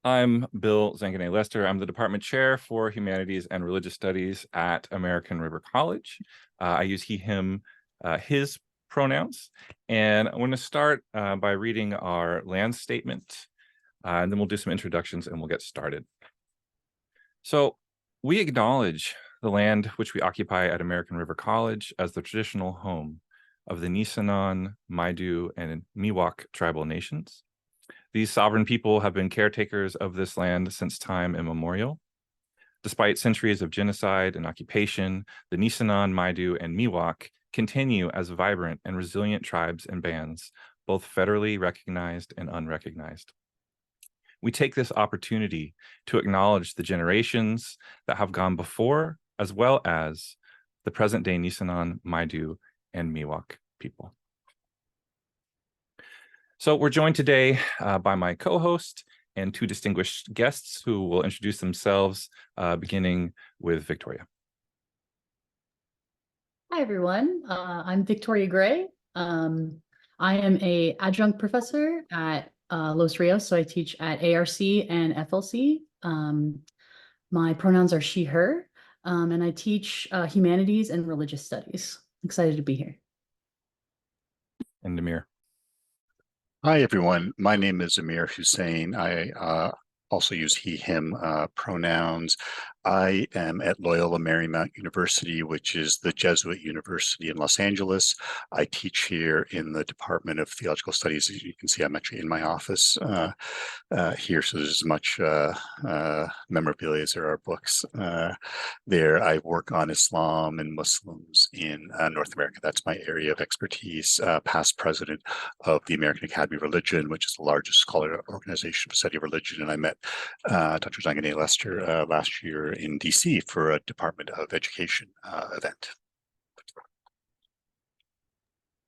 I'm Bill Zangeneh-Lester. I'm the department chair for Humanities and Religious Studies at American River College. I use he, him, his pronouns. And I want to start by reading our land statement, and then we'll do some introductions and we'll get started. So we acknowledge the land which we occupy at American River College as the traditional home of the Nisenan, Maidu, and Miwok tribal nations. These sovereign people have been caretakers of this land since time immemorial. Despite centuries of genocide and occupation, the Nisenan, Maidu, and Miwok continue as vibrant and resilient tribes and bands, both federally recognized and unrecognized. We take this opportunity to acknowledge the generations that have gone before, as well as the present-day Nisenan, Maidu, and Miwok people. So we're joined today by my co-host and two distinguished guests who will introduce themselves, beginning with Victoria. Hi, everyone. I'm Victoria Gray. I am an adjunct professor at Los Rios, so I teach at ARC and FLC. My pronouns are she, her, and I teach humanities and religious studies. Excited to be here. And Amir. Hi, everyone. My name is Amir Hussain. I also use he, him pronouns. I am at Loyola Marymount University, which is the Jesuit university in Los Angeles. I teach here in the Department of Theological Studies. As you can see, I'm actually in my office here, so there's as much memorabilia as there are books there. I work on Islam and Muslims in North America. That's my area of expertise. Past president of the American Academy of Religion, which is the largest scholarly organization for the study of religion. And I met Dr. Zangeneh-Lester last year in DC for a Department of Education event.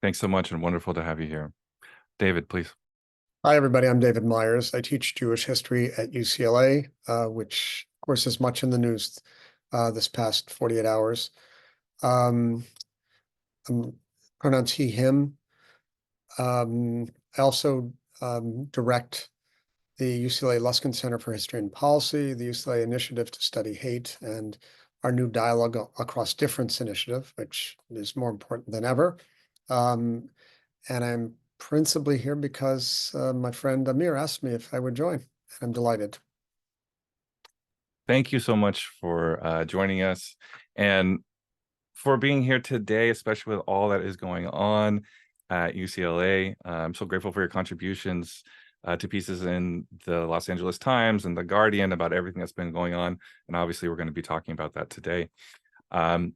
Thanks so much, and wonderful to have you here. David, please. Hi, everybody. I'm David Myers. I teach Jewish history at UCLA, which, of course, is much in the news this past 48 hours. Pronouns he, him. I also direct the UCLA Luskin Center for History and Policy, the UCLA Initiative to Study Hate, and our new Dialogue Across Difference initiative, which is more important than ever. And I'm principally here because my friend Amir asked me if I would join, and I'm delighted. Thank you so much for joining us and for being here today, especially with all that is going on at UCLA. I'm so grateful for your contributions to pieces in the Los Angeles Times and the Guardian about everything that's been going on. And obviously, we're going to be talking about that today. I'm going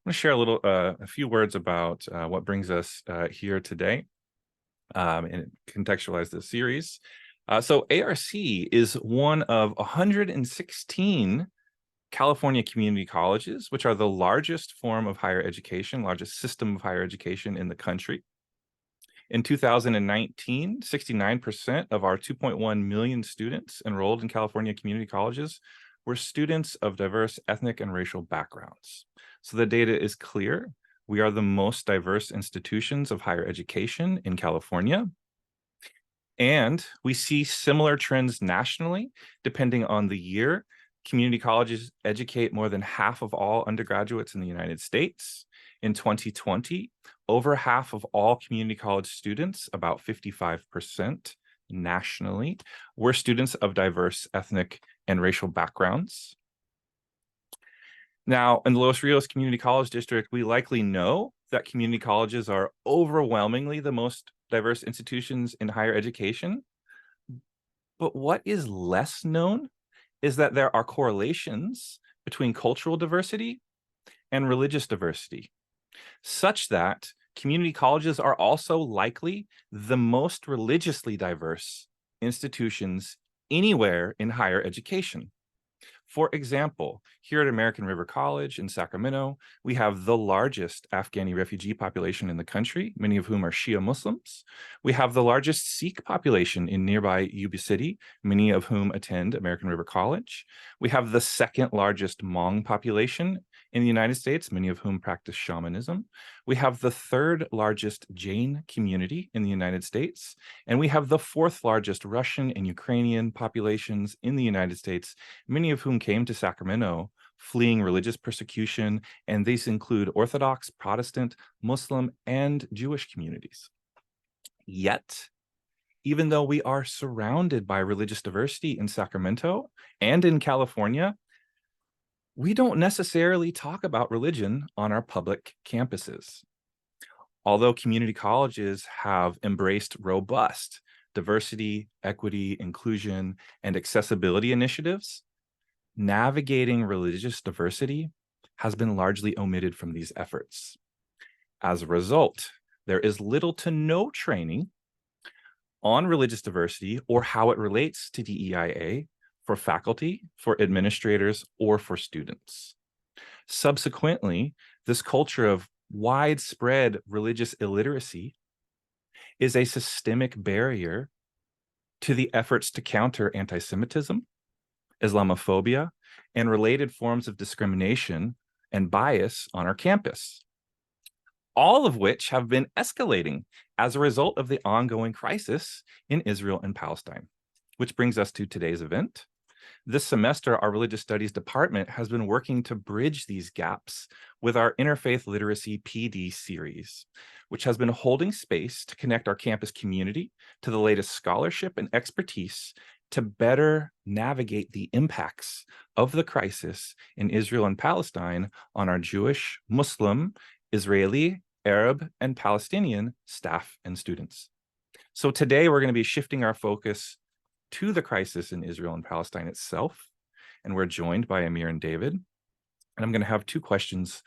to share a few words about what brings us here today and contextualize this series. So ARC is one of 116 California community colleges, which are the largest form of higher education, largest system of higher education in the country. In 2019, 69% of our 2.1 million students enrolled in California community colleges were students of diverse ethnic and racial backgrounds. So the data is clear. We are the most diverse institutions of higher education in California. And we see similar trends nationally, depending on the year. Community colleges educate more than half of all undergraduates in the United States. In 2020, over half of all community college students, about 55% nationally, were students of diverse ethnic and racial backgrounds. Now, in the Los Rios Community College District, we likely know that community colleges are overwhelmingly the most diverse institutions in higher education. But what is less known is that there are correlations between cultural diversity and religious diversity, such that community colleges are also likely the most religiously diverse institutions anywhere in higher education. For example, here at American River College in Sacramento, we have the largest Afghani refugee population in the country, many of whom are Shia Muslims. We have the largest Sikh population in nearby Yuba City, many of whom attend American River College. We have the second largest Hmong population in the United States, many of whom practice shamanism. We have the third largest Jain community in the United States, and we have the fourth largest Russian and Ukrainian populations in the United States, many of whom came to Sacramento fleeing religious persecution, and these include Orthodox, Protestant, Muslim, and Jewish communities. Yet, even though we are surrounded by religious diversity in Sacramento and in California, we don't necessarily talk about religion on our public campuses. Although community colleges have embraced robust diversity, equity, inclusion, and accessibility initiatives, navigating religious diversity has been largely omitted from these efforts. As a result, there is little to no training on religious diversity or how it relates to DEIA for faculty, for administrators, or for students. Subsequently, this culture of widespread religious illiteracy is a systemic barrier to the efforts to counter anti-Semitism, Islamophobia, and related forms of discrimination and bias on our campus, all of which have been escalating as a result of the ongoing crisis in Israel and Palestine. Which brings us to today's event. This semester, our Religious Studies department has been working to bridge these gaps with our Interfaith Literacy PD series, which has been holding space to connect our campus community to the latest scholarship and expertise to better navigate the impacts of the crisis in Israel and Palestine on our Jewish, Muslim, Israeli, Arab, and Palestinian staff and students. So today we're going to be shifting our focus to the crisis in Israel and Palestine itself, and we're joined by Amir and David. And I'm going to have two questions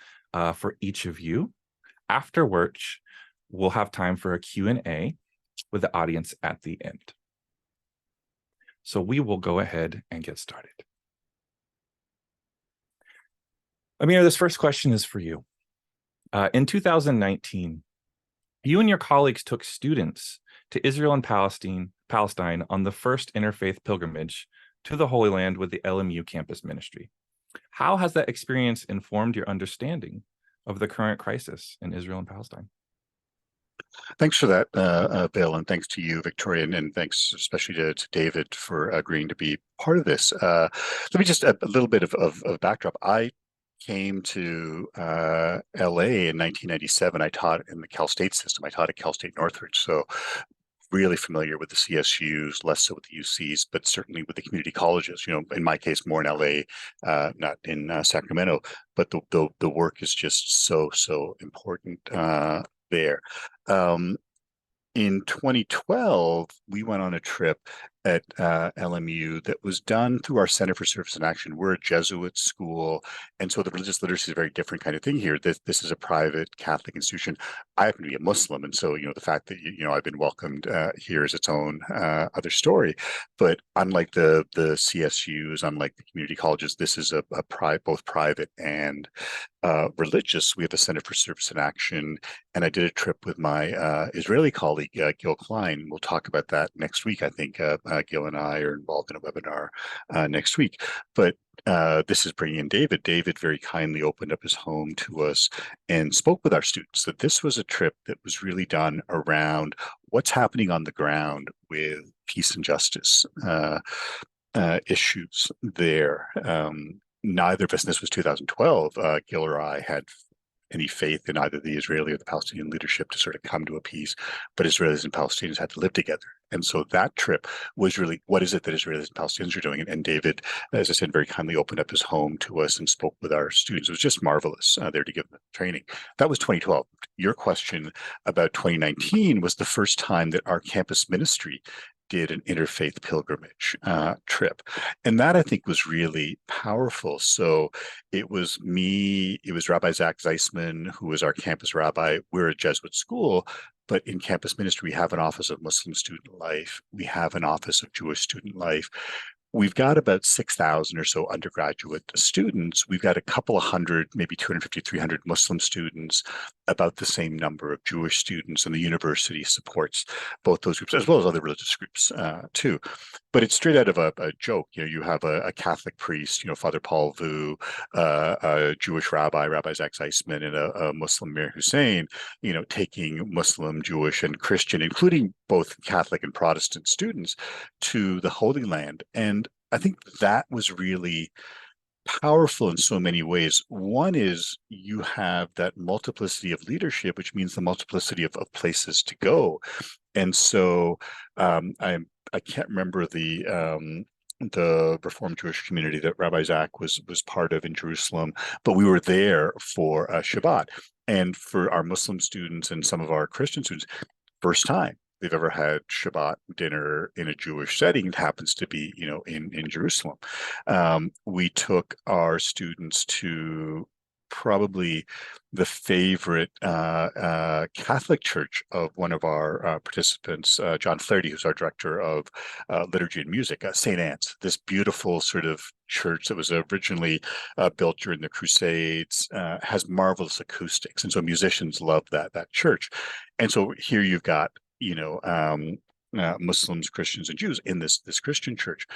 for each of you, after which we'll have time for a Q&A with the audience at the end. So we will go ahead and get started. Amir, this first question is for you. In 2019, you and your colleagues took students to Israel and Palestine on the first interfaith pilgrimage to the Holy Land with the LMU campus ministry. How has that experience informed your understanding of the current crisis in Israel and Palestine? Thanks for that, Bill, and thanks to you, Victoria, and thanks especially to David for agreeing to be part of this. Let me just a little bit of backdrop. I came to LA in 1997. I taught in the Cal State system. I taught at Cal State Northridge, so really familiar with the CSUs, less so with the UCs, but certainly with the community colleges. You know, in my case, more in LA, not in Sacramento. But the work is just so important there. In 2012, we went on a trip at LMU that was done through our Center for Service and Action. We're a Jesuit school, and so the religious literacy is a very different kind of thing here. This is a private Catholic institution. I happen to be a Muslim, and so the fact that I've been welcomed here is its own other story. But unlike the CSUs, unlike the community colleges, this is both private and religious. We have a Center for Service and Action, and I did a trip with my Israeli colleague Gil Klein. We'll talk about that next week. I think Gil and I are involved in a webinar next week. But this is bringing in David. David very kindly opened up his home to us and spoke with our students that this was a trip that was really done around what's happening on the ground with peace and justice issues there. Neither of us, and this was 2012, Gil or I had any faith in either the Israeli or the Palestinian leadership to sort of come to a peace, but Israelis and Palestinians had to live together. And so that trip was really, what is it that Israelis and Palestinians are doing? And David, as I said, very kindly opened up his home to us and spoke with our students. It was just marvelous there to give them training. That was 2012. Your question about 2019 was the first time that our campus ministry did an interfaith pilgrimage trip. And that I think was really powerful. So it was me, it was Rabbi Zach Zeisman, who was our campus rabbi. We're a Jesuit school, but in campus ministry, we have an office of Muslim student life. We have an office of Jewish student life. we've got about 6,000 or so undergraduate students. We've got a couple of hundred, maybe 250, 300 Muslim students, about the same number of Jewish students, and the university supports both those groups as well as other religious groups too. But it's straight out of a joke. You have a Catholic priest, Father Paul Vu, a Jewish rabbi, Rabbi Zach Zeisman, and a Muslim Amir Hussain, taking Muslim, Jewish, and Christian, including both Catholic and Protestant students, to the Holy Land. And I think that was really powerful in so many ways. One is you have that multiplicity of leadership, which means the multiplicity of places to go. And so I can't remember the Reformed Jewish community that Rabbi Zach was part of in Jerusalem, but we were there for Shabbat. And for our Muslim students and some of our Christian students, first time they've ever had Shabbat dinner in a Jewish setting. It happens to be, in Jerusalem. We took our students to probably the favorite Catholic church of one of our participants, John Flaherty, who's our director of liturgy and music, St. Anne's, this beautiful sort of church that was originally built during the Crusades, has marvelous acoustics. And so musicians love that church. And so here you've got, Muslims, Christians, and Jews in this Christian church,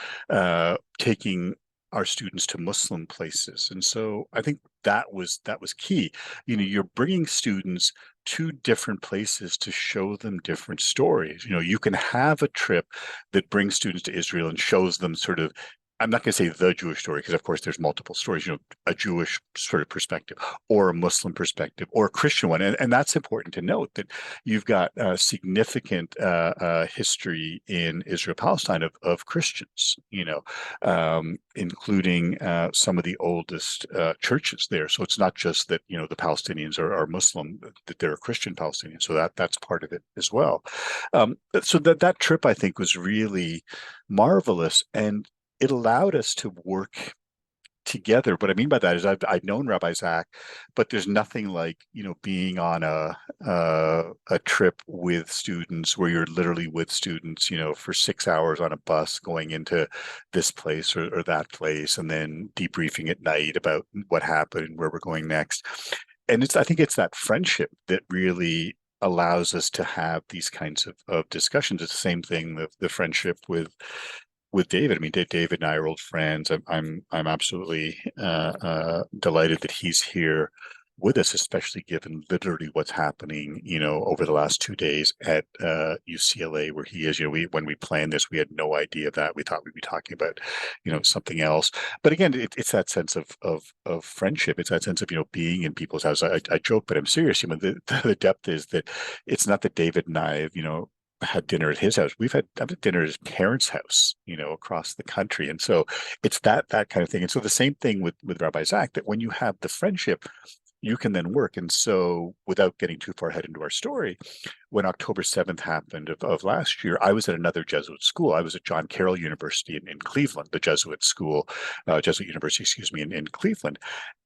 taking our students to Muslim places. And so I think that was key. You're bringing students to different places to show them different stories. You can have a trip that brings students to Israel and shows them sort of, I'm not going to say the Jewish story, because of course there's multiple stories, a Jewish sort of perspective, or a Muslim perspective, or a Christian one. And that's important to note, that you've got significant history in Israel, Palestine of Christians, including some of the oldest churches there. So it's not just that, the Palestinians are Muslim, that they're a Christian Palestinian. So that's part of it as well. So that trip, I think, was really marvelous. And it allowed us to work together. What I mean by that is I've known Rabbi Zach, but there's nothing like, being on a trip with students where you're literally with students, for 6 hours on a bus going into this place or that place, and then debriefing at night about what happened and where we're going next. And I think it's that friendship that really allows us to have these kinds of discussions. It's the same thing, the friendship with David. I mean, David and I are old friends. I'm absolutely delighted that he's here with us, especially given literally what's happening, over the last 2 days at UCLA, where he is. When we planned this, we had no idea that. We thought we'd be talking about, something else. But again, it's that sense of friendship. It's that sense of, being in people's houses. I joke, but I'm serious. The depth is that it's not that David and I have, had dinner at his house. I've had dinner at his parents' house, across the country. And so it's that kind of thing. And so the same thing with Rabbi Zach, that when you have the friendship, you can then work. And so without getting too far ahead into our story, when October 7th happened of last year, I was at another Jesuit school. I was at John Carroll University in Cleveland, the Jesuit school, Jesuit University, in Cleveland.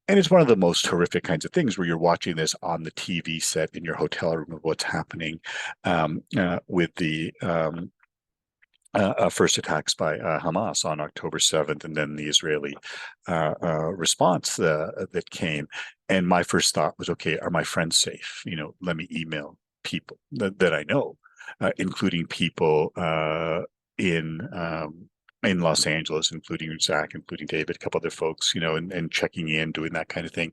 And it's one of the most horrific kinds of things where you're watching this on the TV set in your hotel room of what's happening with the first attacks by Hamas on October 7th, and then the Israeli response that came. And my first thought was, okay, are my friends safe? Let me email people that I know, including people in Los Angeles, including Zach, including David, a couple other folks, and checking in, doing that kind of thing.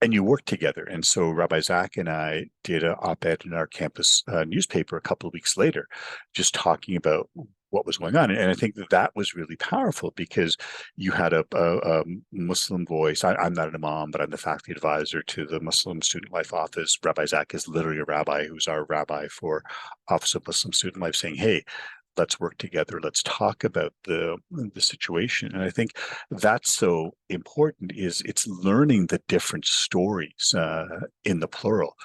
And you work together. And so Rabbi Zach and I did an op-ed in our campus newspaper a couple of weeks later, just talking about what was going on. And I think that was really powerful, because you had a Muslim voice. I'm not an imam, but I'm the faculty advisor to the Muslim Student Life Office. Rabbi Zach is literally a rabbi who's our rabbi for Office of Muslim Student Life, saying, hey, let's work together. Let's talk about the situation. And I think that's so important, is it's learning the different stories in the plural.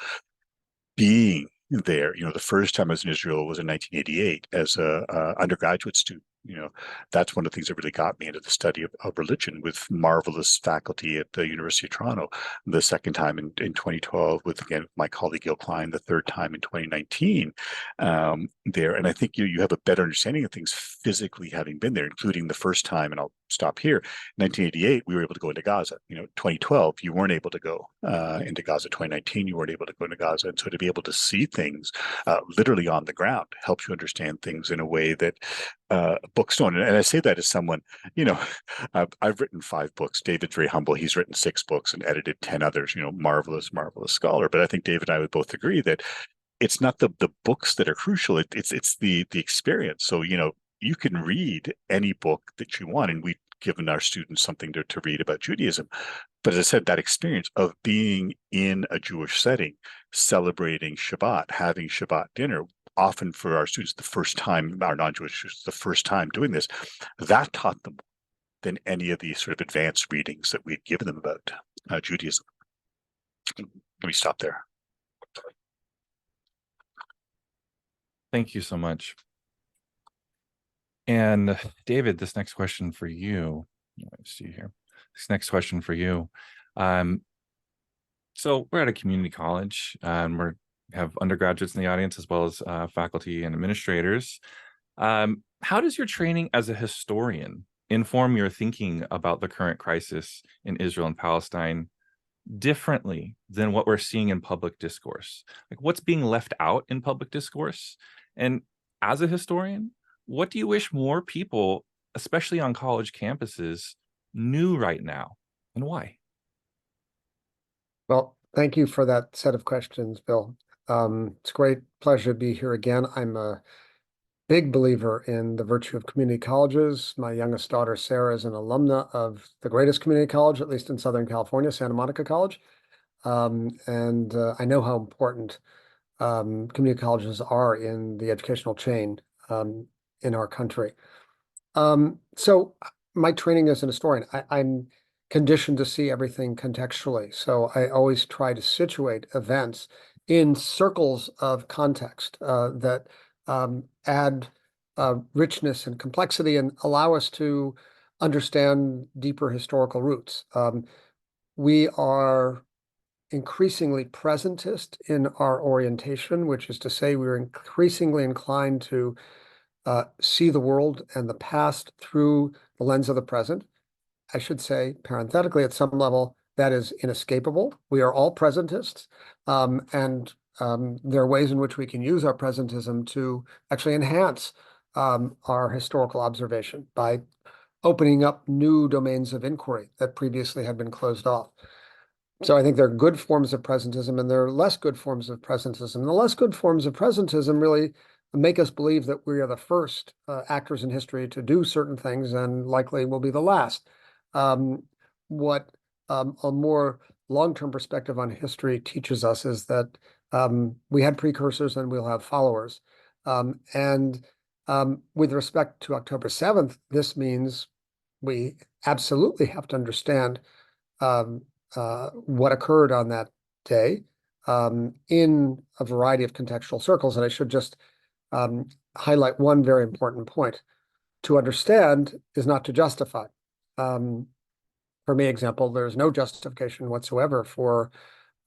Being there, the first time I was in Israel was in 1988 as a undergraduate student. That's one of the things that really got me into the study of religion, with marvelous faculty at the University of Toronto, the second time in 2012 with, again, my colleague Gil Klein, the third time in 2019 there. And I think you have a better understanding of things physically having been there, including the first time, and I'll stop here, 1988, we were able to go into Gaza. 2012, you weren't able to go into Gaza. 2019, you weren't able to go into Gaza. And so to be able to see things literally on the ground helps you understand things in a way that books don't. And I say that as someone, I've written 5 books. David's very humble. He's written 6 books and edited 10 others, marvelous scholar. But I think David and I would both agree that it's not the books that are crucial. It's the experience. So, you can read any book that you want, and we've given our students something to read about Judaism. But as I said, that experience of being in a Jewish setting, celebrating Shabbat, having Shabbat dinner, often for our students, the first time, our non-Jewish students, the first time doing this, that taught them than any of the sort of advanced readings that we'd given them about Judaism. Let me stop there. Thank you so much. And David, this next question for you. Let's see here. This next question for you. So we're at a community college, and we have undergraduates in the audience as well as faculty and administrators. How does your training as a historian inform your thinking about the current crisis in Israel and Palestine differently than what we're seeing in public discourse? Like, what's being left out in public discourse? And as a historian, what do you wish more people, especially on college campuses, knew right now, and why? Well, thank you for that set of questions, Bill. It's a great pleasure to be here again. I'm a big believer in the virtue of community colleges. My youngest daughter, Sarah, is an alumna of the greatest community college, at least in Southern California, Santa Monica College. And I know how important community colleges are in the educational chain in our country. So my training as an historian, I'm conditioned to see everything contextually. So I always try to situate events in circles of context that add richness and complexity and allow us to understand deeper historical roots. We are increasingly presentist in our orientation, which is to say we're increasingly inclined to see the world and the past through the lens of the present. I should say, parenthetically, at some level, that is inescapable. We are all presentists, and there are ways in which we can use our presentism to actually enhance our historical observation by opening up new domains of inquiry that previously had been closed off. So I think there are good forms of presentism and there are less good forms of presentism. And the less good forms of presentism really make us believe that we are the first actors in history to do certain things and likely will be the last. What a more long-term perspective on history teaches us is that we had precursors and we'll have followers. And with respect to October 7th, this means we absolutely have to understand what occurred on that day in a variety of contextual circles. And I should just highlight one very important point. To understand is not to justify. For me, example, there's no justification whatsoever for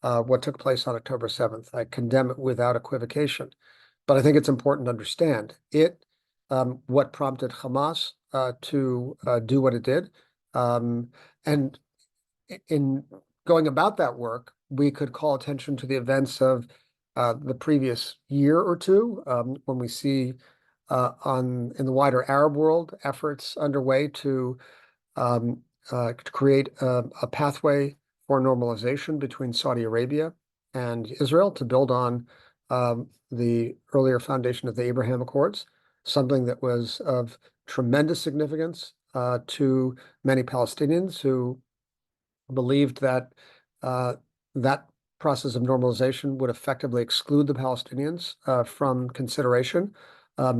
what took place on October 7th. I condemn it without equivocation. But I think it's important to understand it, what prompted Hamas to do what it did. And in going about that work, we could call attention to the events of the previous year or two, when we see in the wider Arab world efforts underway to create a pathway for normalization between Saudi Arabia and Israel to build on the earlier foundation of the Abraham Accords, something that was of tremendous significance to many Palestinians who believed that that process of normalization would effectively exclude the Palestinians from consideration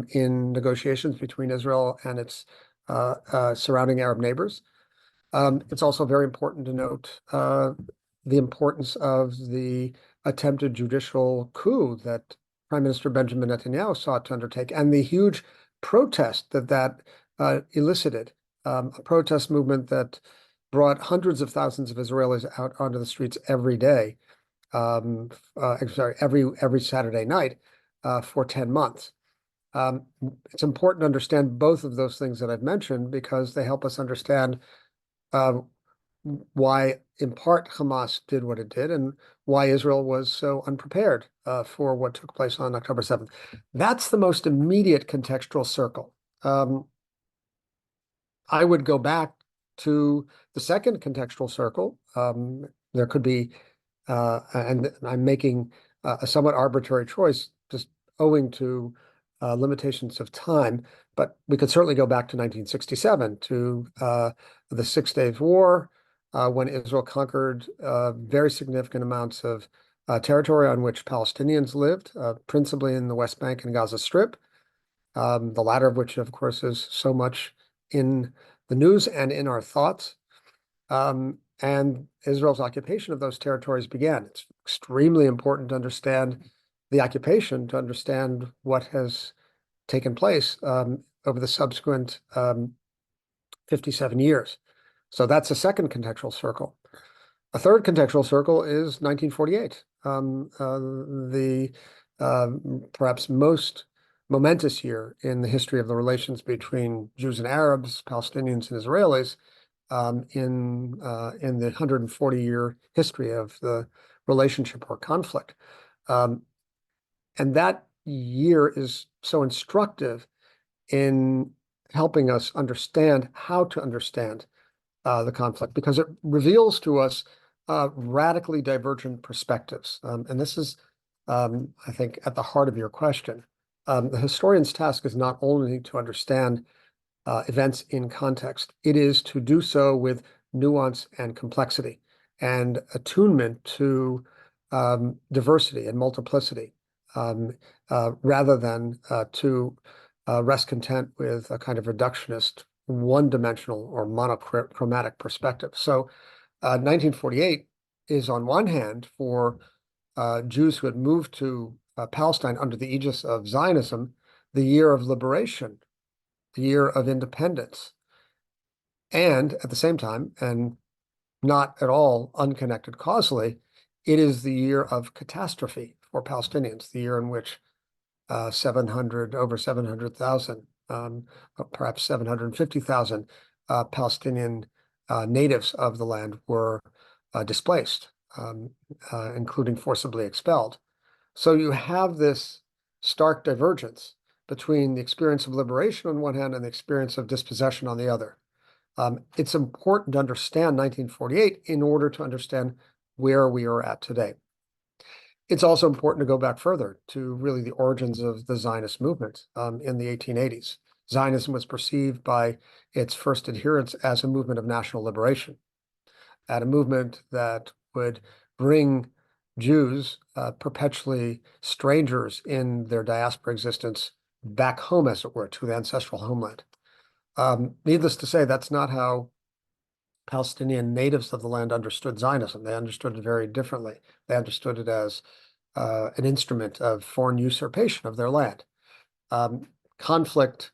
in negotiations between Israel and its surrounding Arab neighbors. It's also very important to note the importance of the attempted judicial coup that Prime Minister Benjamin Netanyahu sought to undertake and the huge protest that elicited a protest movement that brought hundreds of thousands of Israelis out onto the streets every day, every Saturday night for 10 months. It's important to understand both of those things that I've mentioned because they help us understand why, in part, Hamas did what it did and why Israel was so unprepared for what took place on October 7th. That's the most immediate contextual circle. I would go back to the second contextual circle. There could be, and I'm making a somewhat arbitrary choice just owing to limitations of time, but we could certainly go back to 1967 to the 6 Days War, when Israel conquered very significant amounts of territory on which Palestinians lived, principally in the West Bank and Gaza Strip, the latter of which, of course, is so much in the news and in our thoughts. And Israel's occupation of those territories began. It's extremely important to understand the occupation, to understand what has taken place over the subsequent 57 years. So that's a second contextual circle. A third contextual circle is 1948, the perhaps most momentous year in the history of the relations between Jews and Arabs, Palestinians and Israelis, in the 140-year history of the relationship or conflict. And that year is so instructive in helping us understand how to understand the conflict, because it reveals to us radically divergent perspectives. And this is, I think, at the heart of your question. The historian's task is not only to understand events in context, it is to do so with nuance and complexity and attunement to diversity and multiplicity, rather than to rest content with a kind of reductionist, one-dimensional or monochromatic perspective. So 1948 is, on one hand, for Jews who had moved to Palestine under the aegis of Zionism, the year of liberation, the year of independence. And at the same time, and not at all unconnected causally, it is the year of catastrophe for Palestinians, the year in which over 700,000, perhaps 750,000 Palestinian natives of the land were displaced, including forcibly expelled. So you have this stark divergence between the experience of liberation on one hand and the experience of dispossession on the other. It's important to understand 1948 in order to understand where we are at today. It's also important to go back further to really the origins of the Zionist movement in the 1880s. Zionism was perceived by its first adherents as a movement of national liberation, and a movement that would bring Jews, perpetually strangers in their diaspora existence, back home, as it were, to the ancestral homeland. Needless to say, that's not how Palestinian natives of the land understood Zionism. They understood it very differently. They understood it as an instrument of foreign usurpation of their land. Conflict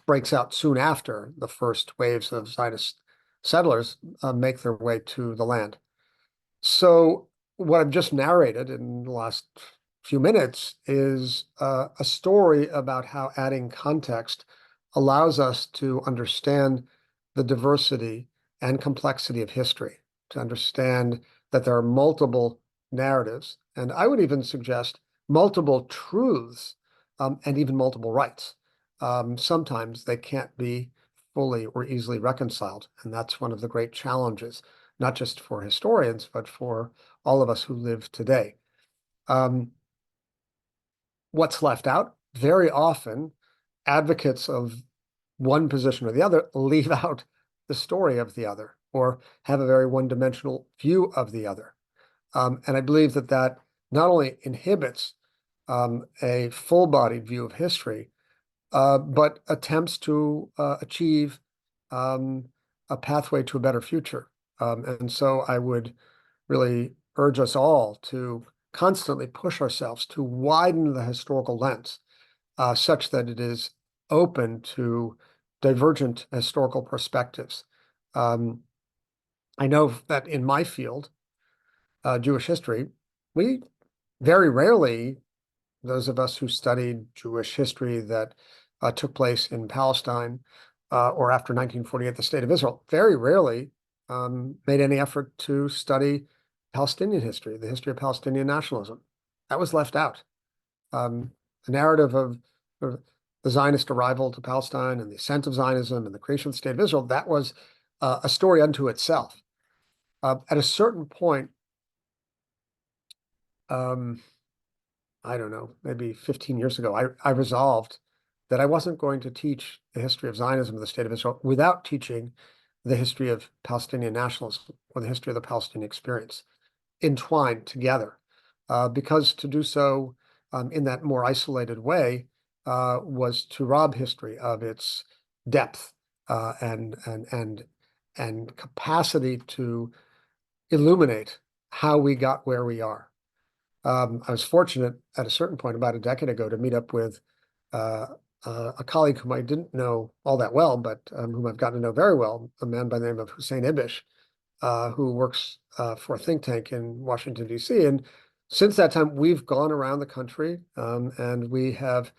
breaks out soon after the first waves of Zionist settlers make their way to the land. So what I've just narrated in the last few minutes is a story about how adding context allows us to understand the diversity and complexity of history, to understand that there are multiple narratives, and I would even suggest multiple truths, and even multiple rights. Sometimes they can't be fully or easily reconciled, and that's one of the great challenges, not just for historians, but for all of us who live today. What's left out? Very often, advocates of one position or the other leave out the story of the other, or have a very one-dimensional view of the other. And I believe that that not only inhibits a full-bodied view of history, but attempts to achieve a pathway to a better future. And so I would really urge us all to constantly push ourselves to widen the historical lens, such that it is open to divergent historical perspectives. I know that in my field, Jewish history, we very rarely, those of us who studied Jewish history that took place in Palestine or after 1948, the State of Israel, very rarely made any effort to study Palestinian history, the history of Palestinian nationalism. That was left out. The narrative of the Zionist arrival to Palestine and the ascent of Zionism and the creation of the State of Israel, that was a story unto itself. At a certain point, I don't know, maybe 15 years ago, I resolved that I wasn't going to teach the history of Zionism of the State of Israel without teaching the history of Palestinian nationalism or the history of the Palestinian experience entwined together. Because to do so in that more isolated way was to rob history of its depth and capacity to illuminate how we got where we are. I was fortunate at a certain point about a decade ago to meet up with a colleague whom I didn't know all that well, but whom I've gotten to know very well, a man by the name of Hussein Ibish, who works for a think tank in Washington, D.C. And since that time, we've gone around the country and we have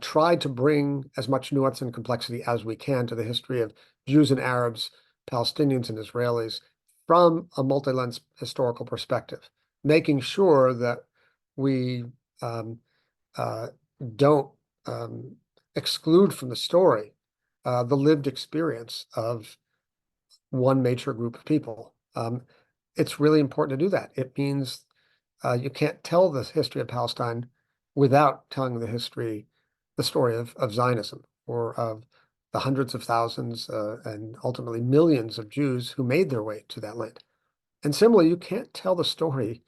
tried to bring as much nuance and complexity as we can to the history of Jews and Arabs, Palestinians and Israelis from a multi-lens historical perspective, making sure that we don't exclude from the story the lived experience of one major group of people. It's really important to do that. It means you can't tell the history of Palestine without telling the story of Zionism, or of the hundreds of thousands and ultimately millions of Jews who made their way to that land. And similarly, you can't tell the story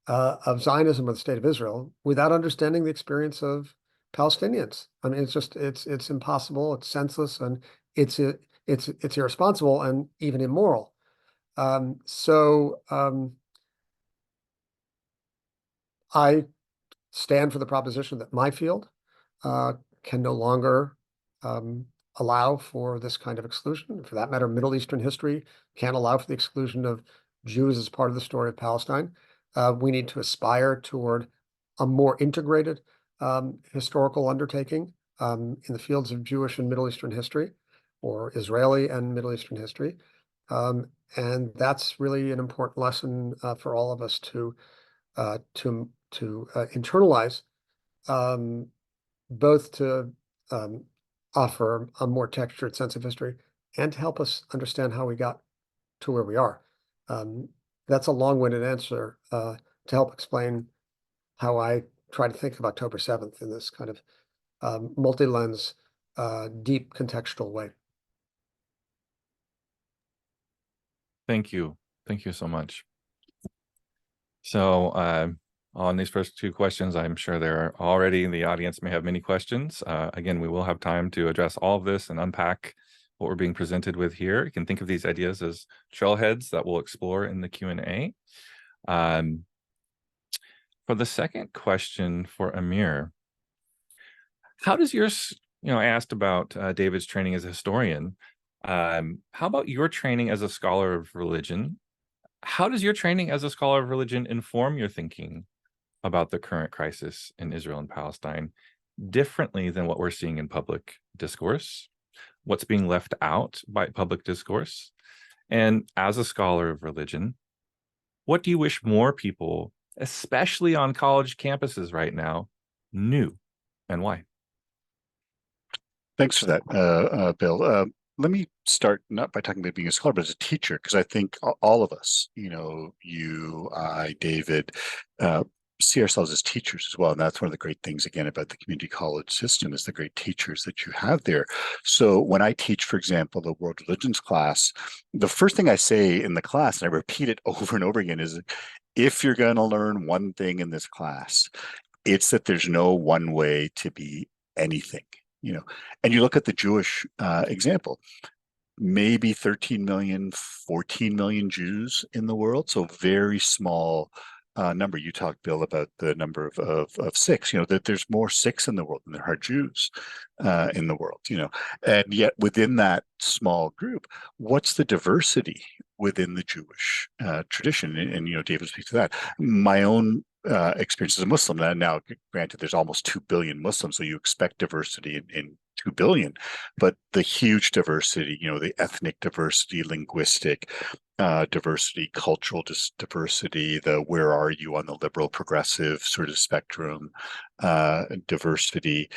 of Zionism or the State of Israel without understanding the experience of Palestinians. I mean, it's impossible, it's senseless, and it's irresponsible and even immoral. I stand for the proposition that my field can no longer allow for this kind of exclusion. For that matter, Middle Eastern history can't allow for the exclusion of Jews as part of the story of Palestine. We need to aspire toward a more integrated historical undertaking in the fields of Jewish and Middle Eastern history, or Israeli and Middle Eastern history. And that's really an important lesson for all of us to internalize, both to offer a more textured sense of history and to help us understand how we got to where we are. That's a long-winded answer to help explain how I try to think of October 7th in this kind of multi-lens, deep contextual way. Thank you. Thank you so much. So on these first two questions, I'm sure there are already in the audience may have many questions. Again, we will have time to address all of this and unpack what we're being presented with here. You can think of these ideas as trailheads that we'll explore in the Q&A. For the second question for Amir, how does yours, I asked about David's training as a historian. How about your training as a scholar of religion? How does your training as a scholar of religion inform your thinking about the current crisis in Israel and Palestine differently than what we're seeing in public discourse? What's being left out by public discourse? And as a scholar of religion, what do you wish more people, especially on college campuses right now, knew, and why? Thanks for that, Bill. Let me start not by talking about being a scholar, but as a teacher, because I think all of us, you, I, David, see ourselves as teachers as well. And that's one of the great things, again, about the community college system is the great teachers that you have there. So when I teach, for example, the world religions class, the first thing I say in the class, and I repeat it over and over again, is if you're going to learn one thing in this class, it's that there's no one way to be anything. And you look at the Jewish example, maybe 13 million, 14 million Jews in the world. So very small number. You talked, Bill, about the number of Sikhs, that there's more Sikhs in the world than there are Jews in the world, and yet within that small group, what's the diversity within the Jewish tradition? And David speaks to that. My own experience as a Muslim, now granted, there's almost 2 billion Muslims, so you expect diversity in 2 billion, but the huge diversity, the ethnic diversity, linguistic diversity, cultural diversity, the where are you on the liberal progressive sort of spectrum, diversity,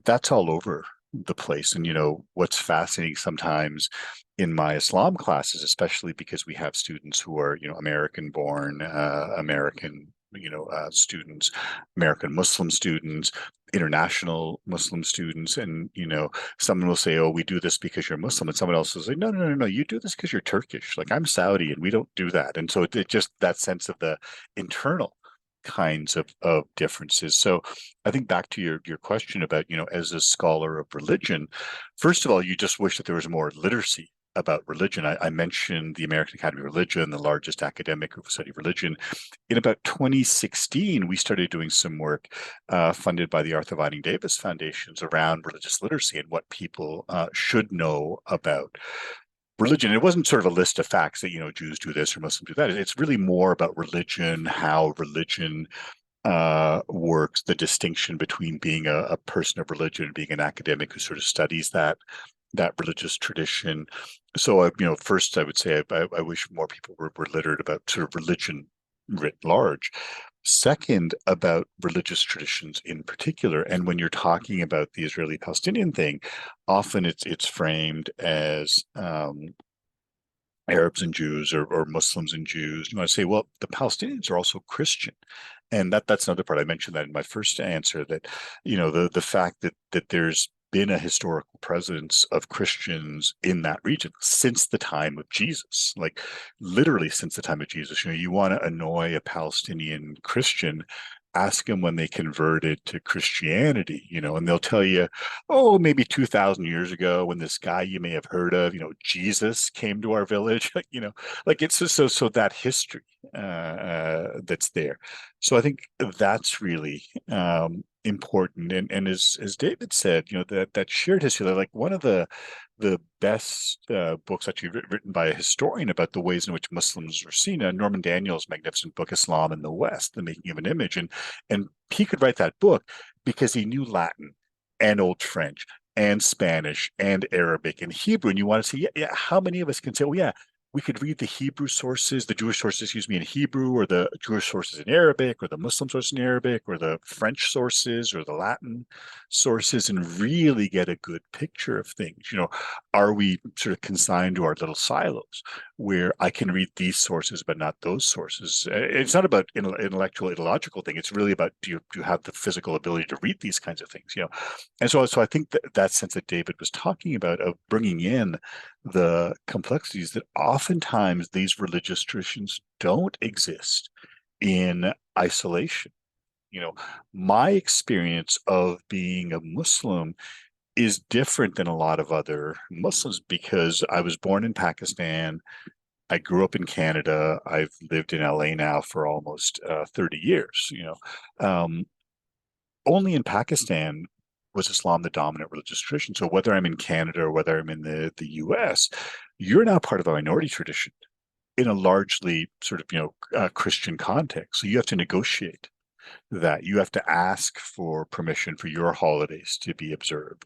that's all over the place. And what's fascinating sometimes in my Islam classes, especially because we have students who are American born, American students, American Muslim students, international Muslim students, and someone will say, oh, we do this because you're Muslim, and someone else will say, no, no, no, no, you do this because you're Turkish. Like, I'm Saudi and we don't do that. And so it just, that sense of the internal kinds of differences. So I think back to your question about, as a scholar of religion, first of all, you just wish that there was more literacy about religion. I mentioned the American Academy of Religion, the largest academic group of study of religion. In about 2016, we started doing some work funded by the Arthur Vining Davis Foundations around religious literacy and what people should know about religion. It wasn't sort of a list of facts that, Jews do this or Muslims do that. It's really more about religion, how religion works, the distinction between being a person of religion and being an academic who sort of studies that religious tradition. So, first I would say I wish more people were literate about sort of religion writ large. Second, about religious traditions in particular. And when you're talking about the Israeli-Palestinian thing, often it's framed as Arabs and Jews or Muslims and Jews. You want to say, well, the Palestinians are also Christian. And that's another part. I mentioned that in my first answer, that, the fact that there's been a historical presence of Christians in that region since the time of Jesus, like literally since the time of Jesus. You want to annoy a Palestinian Christian, ask them when they converted to Christianity, and they'll tell you, oh, maybe 2,000 years ago when this guy you may have heard of, Jesus came to our village, like it's just so that history that's there. So I think that's really important. And as David said, that shared history, like one of the best books actually written by a historian about the ways in which Muslims are seen, Norman Daniels' magnificent book, Islam in the West, The Making of an Image. And he could write that book because he knew Latin and Old French and Spanish and Arabic and Hebrew. And you want to say, yeah, how many of us can say, oh, yeah, we could read the Hebrew sources, the Jewish sources, in Hebrew, or the Jewish sources in Arabic, or the Muslim sources in Arabic, or the French sources, or the Latin sources, and really get a good picture of things. Are we sort of consigned to our little silos where I can read these sources, but not those sources? It's not about intellectual, ideological thing. It's really about, do you have the physical ability to read these kinds of things? And so I think that sense that David was talking about of bringing in the complexities, that oftentimes these religious traditions don't exist in isolation. My experience of being a Muslim is different than a lot of other Muslims because I was born in Pakistan. I grew up in Canada. I've lived in LA now for almost 30 years. Only in Pakistan was Islam the dominant religious tradition. So whether I'm in Canada or whether I'm in the US, you're now part of a minority tradition in a largely sort of, Christian context. So you have to negotiate that. You have to ask for permission for your holidays to be observed.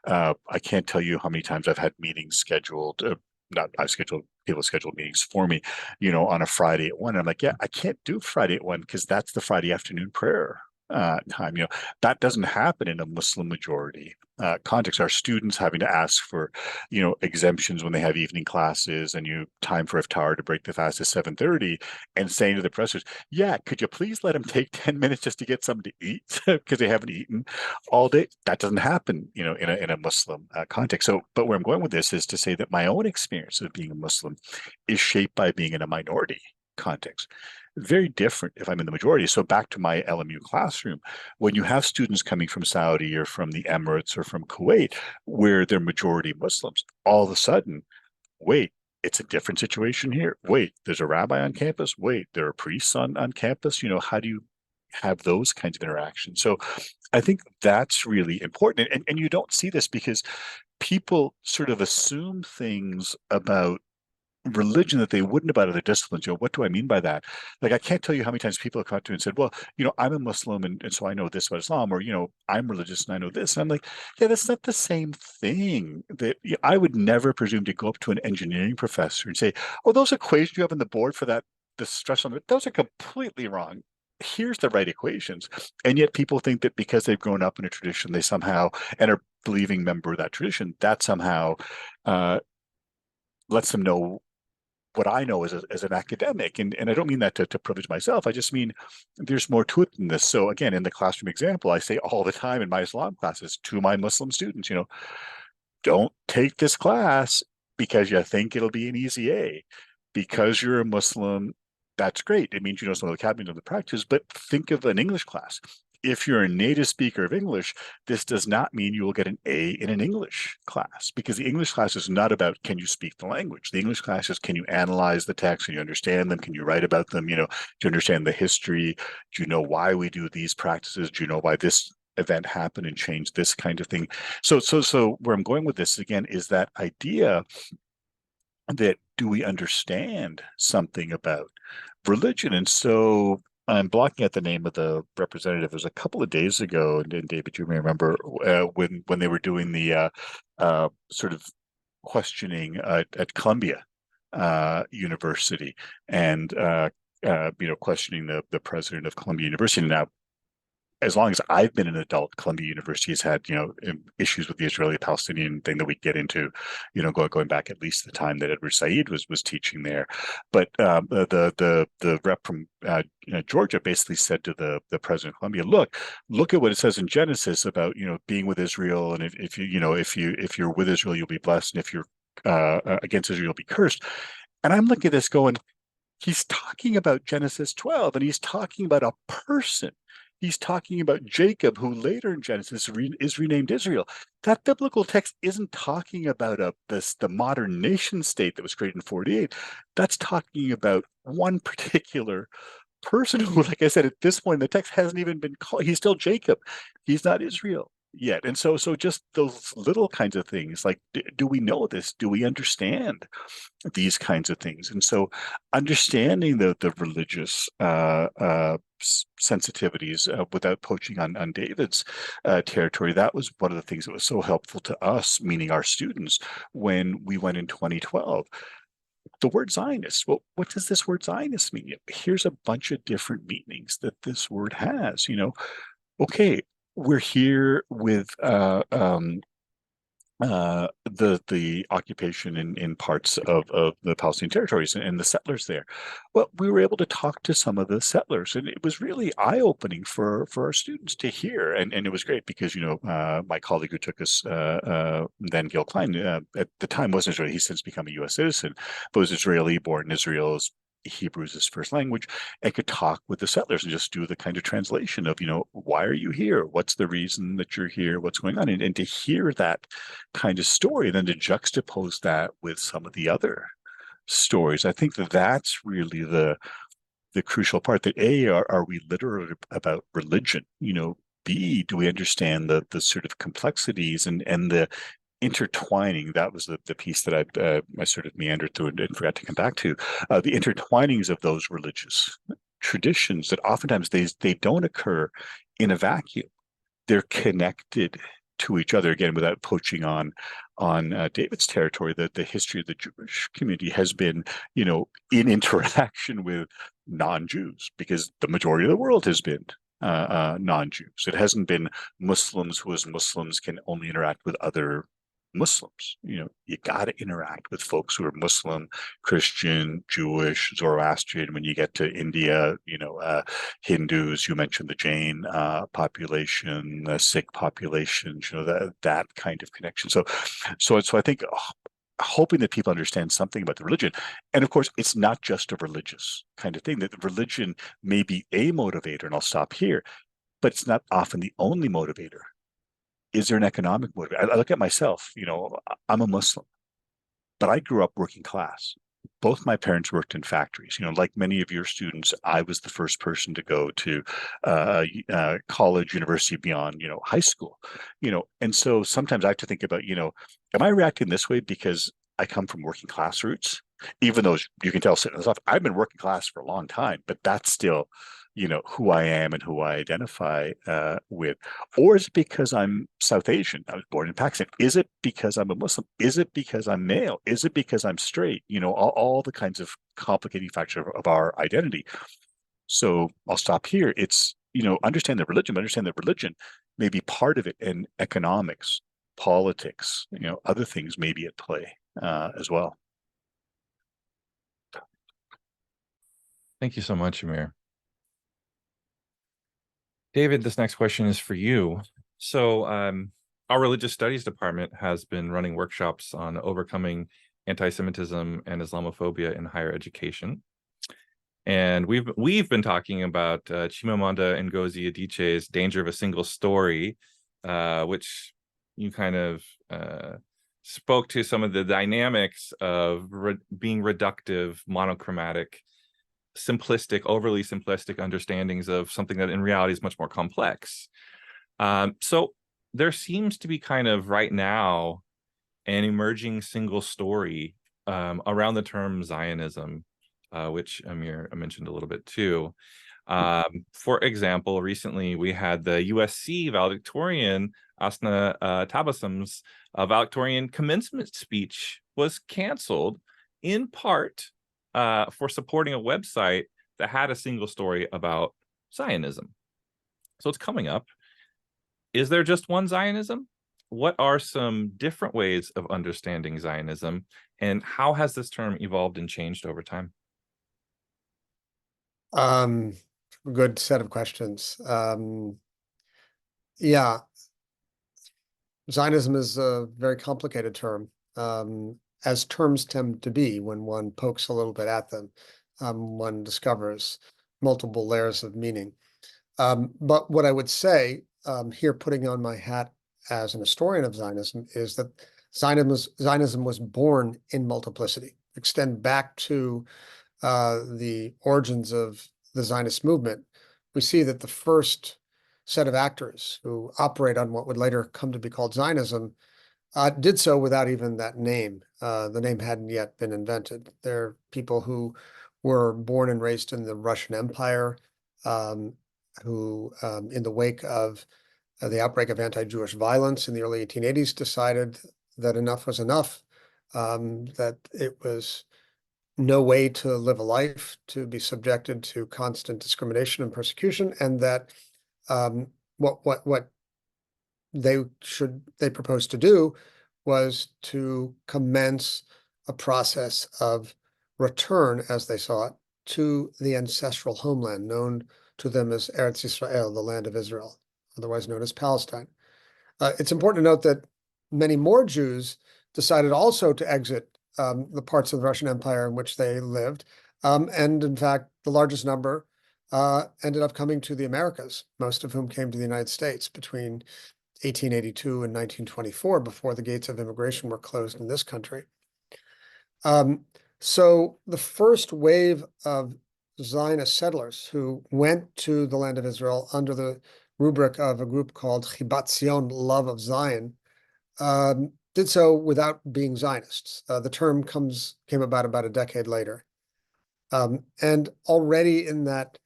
I can't tell you how many times I've had meetings scheduled, people scheduled meetings for me, on a Friday at 1. I'm like, yeah, I can't do Friday at 1 because that's the Friday afternoon prayer time. That doesn't happen in a Muslim majority context. Our students having to ask for, exemptions when they have evening classes and time for iftar to break the fast is 7:30, and saying to the professors, yeah, could you please let them take 10 minutes just to get something to eat because they haven't eaten all day? That doesn't happen, in a Muslim context. So, but where I'm going with this is to say that my own experience of being a Muslim is shaped by being in a minority context. Very different if I'm in the majority. So back to my LMU classroom, when you have students coming from Saudi or from the Emirates or from Kuwait, where they're majority Muslims, all of a sudden, wait, it's a different situation here. Wait, there's a rabbi on campus. Wait, there are priests on campus. How do you have those kinds of interactions? So I think that's really important. And you don't see this because people sort of assume things about religion that they wouldn't about other disciplines. What do I mean by that? Like, I can't tell you how many times people have come to me and said, well, I'm a Muslim and so I know this about Islam, or, I'm religious and I know this. And I'm like, yeah, that's not the same thing. That I would never presume to go up to an engineering professor and say, oh, those equations you have on the board for that, the stress on it, those are completely wrong. Here's the right equations. And yet people think that because they've grown up in a tradition, they somehow, and are believing member of that tradition, that somehow lets them know what I know as an academic. And I don't mean that to privilege myself. I just mean there's more to it than this. So again, in the classroom example, I say all the time in my Islam classes to my Muslim students, don't take this class because you think it'll be an easy A. Because you're a Muslim, that's great. It means you know some of the vocabulary and the practice, but think of an English class. If you're a native speaker of English, this does not mean you will get an A in an English class, because the English class is not about can you speak the language. The English class is can you analyze the text, can you understand them, can you write about them, do you understand the history, do you know why we do these practices, do you know why this event happened and changed this kind of thing. So where I'm going with this again is that idea that do we understand something about religion? And so I'm blocking out the name of the representative. It was a couple of days ago, and David, you may remember when they were doing the sort of questioning at Columbia University, and questioning the president of Columbia University. Now, as long as I've been an adult, Columbia University has had, issues with the Israeli-Palestinian thing that we get into, going back at least the time that Edward Said was teaching there. But the rep from Georgia basically said to the president of Columbia, look at what it says in Genesis about being with Israel, and if you're with Israel, you'll be blessed, and if you're against Israel, you'll be cursed. And I'm looking at this going, he's talking about Genesis 12, and he's talking about a person. He's talking about Jacob, who later in Genesis is renamed Israel. That biblical text isn't talking about the modern nation state that was created in 48. That's talking about one particular person who, like I said, at this point in the text hasn't even been called. He's still Jacob. He's not Israel yet. And so just those little kinds of things, like, do we know this? Do we understand these kinds of things? And so understanding the religious sensitivities without poaching on David's territory, that was one of the things that was so helpful to us, meaning our students, when we went in 2012. The word Zionist. Well, what does this word Zionist mean? Here's a bunch of different meanings that this word has. Okay, we're here with the occupation in parts of the Palestinian territories and the settlers there. Well, we were able to talk to some of the settlers, and it was really eye-opening for our students to hear. And it was great because, my colleague who took us then, Gil Klein, at the time wasn't Israeli. He's since become a U.S. citizen, but was Israeli, born in Israel, Hebrew is his first language, and could talk with the settlers and just do the kind of translation of, why are you here? What's the reason that you're here? What's going on? And to hear that kind of story, then to juxtapose that with some of the other stories, I think that's really the crucial part. That A, are we literate about religion? B, do we understand the sort of complexities and the intertwining? That was the piece that I sort of meandered through and forgot to come back to. The intertwinings of those religious traditions that oftentimes they don't occur in a vacuum. They're connected to each other, again, without poaching on David's territory. That the history of the Jewish community has been, in interaction with non-Jews, because the majority of the world has been non-Jews. It hasn't been Muslims who, as Muslims, can only interact with other Muslims. You got to interact with folks who are Muslim, Christian, Jewish, Zoroastrian. When you get to India, Hindus. You mentioned the Jain population, the Sikh population. That kind of connection. So I think hoping that people understand something about the religion. And of course, it's not just a religious kind of thing. That the religion may be a motivator, and I'll stop here, but it's not often the only motivator. Is there an economic motivator? I look at myself, I'm a Muslim. but I grew up working class. Both my parents worked in factories. Like many of your students, I was the first person to go to college, university, beyond, high school. And so sometimes I have to think about, am I reacting this way because I come from working class roots? Even though you can tell sitting on the stuff, I've been working class for a long time, but that's still, who I am and who I identify with. Or is it because I'm South Asian? I was born in Pakistan. Is it because I'm a Muslim? Is it because I'm male? Is it because I'm straight? All the kinds of complicating factors of our identity. So I'll stop here. It's, understand the religion, but understand that religion may be part of it, and economics, politics, other things may be at play as well. Thank you so much, Amir. David, this next question is for you. So our religious studies department has been running workshops on overcoming anti-Semitism and Islamophobia in higher education. And we've been talking about Chimamanda Ngozi Adichie's Danger of a Single Story, which you kind of spoke to some of the dynamics of being reductive, monochromatic, simplistic, overly simplistic understandings of something that in reality is much more complex. So there seems to be kind of right now an emerging single story around the term Zionism, which Amir mentioned a little bit too. For example, recently we had the USC valedictorian Asna Tabasum's valedictorian commencement speech was canceled in part for supporting a website that had a single story about Zionism. So it's coming up. Is there just one Zionism? What are some different ways of understanding Zionism, and how has this term evolved and changed over time? Good set of questions. Yeah, Zionism is a very complicated term, as terms tend to be when one pokes a little bit at them. One discovers multiple layers of meaning. But what I would say here, putting on my hat as an historian of Zionism, is that Zionism was born in multiplicity. Extend back to the origins of the Zionist movement, we see that the first set of actors who operate on what would later come to be called Zionism did so without even that name. The name hadn't yet been invented. They're people who were born and raised in the Russian Empire, who, in the wake of the outbreak of anti-Jewish violence in the early 1880s, decided that enough was enough, that it was no way to live a life, to be subjected to constant discrimination and persecution, and that what they proposed to do was to commence a process of return, as they saw it, to the ancestral homeland known to them as Eretz Israel, the land of Israel, otherwise known as Palestine. It's important to note that many more Jews decided also to exit the parts of the Russian Empire in which they lived. And in fact, the largest number ended up coming to the Americas, most of whom came to the United States between 1882 and 1924, before the gates of immigration were closed in this country. So the first wave of Zionist settlers who went to the land of Israel under the rubric of a group called Chibat Zion, Love of Zion, did so without being Zionists. The term came about a decade later. And already in that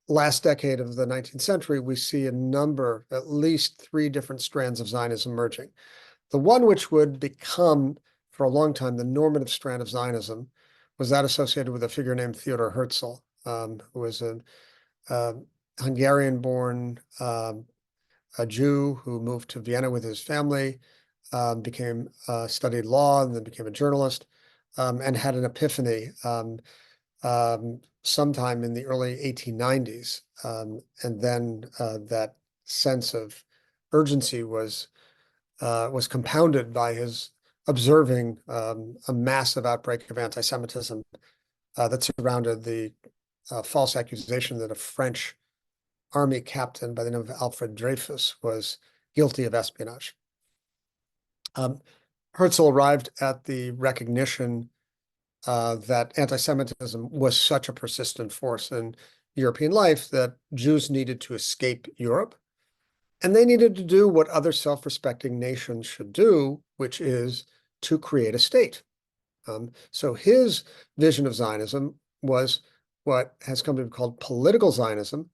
last decade of the 19th century, we see a number, at least 3 different strands of Zionism emerging. The one which would become, for a long time, the normative strand of Zionism was that associated with a figure named Theodor Herzl, who was a Hungarian-born a Jew who moved to Vienna with his family, studied law, and then became a journalist, and had an epiphany sometime in the early 1890s. And then that sense of urgency was compounded by his observing a massive outbreak of anti-Semitism that surrounded the false accusation that a French army captain by the name of Alfred Dreyfus was guilty of espionage. Herzl arrived at the recognition that anti-Semitism was such a persistent force in European life that Jews needed to escape Europe, and they needed to do what other self-respecting nations should do, which is to create a state. So his vision of Zionism was what has come to be called political Zionism,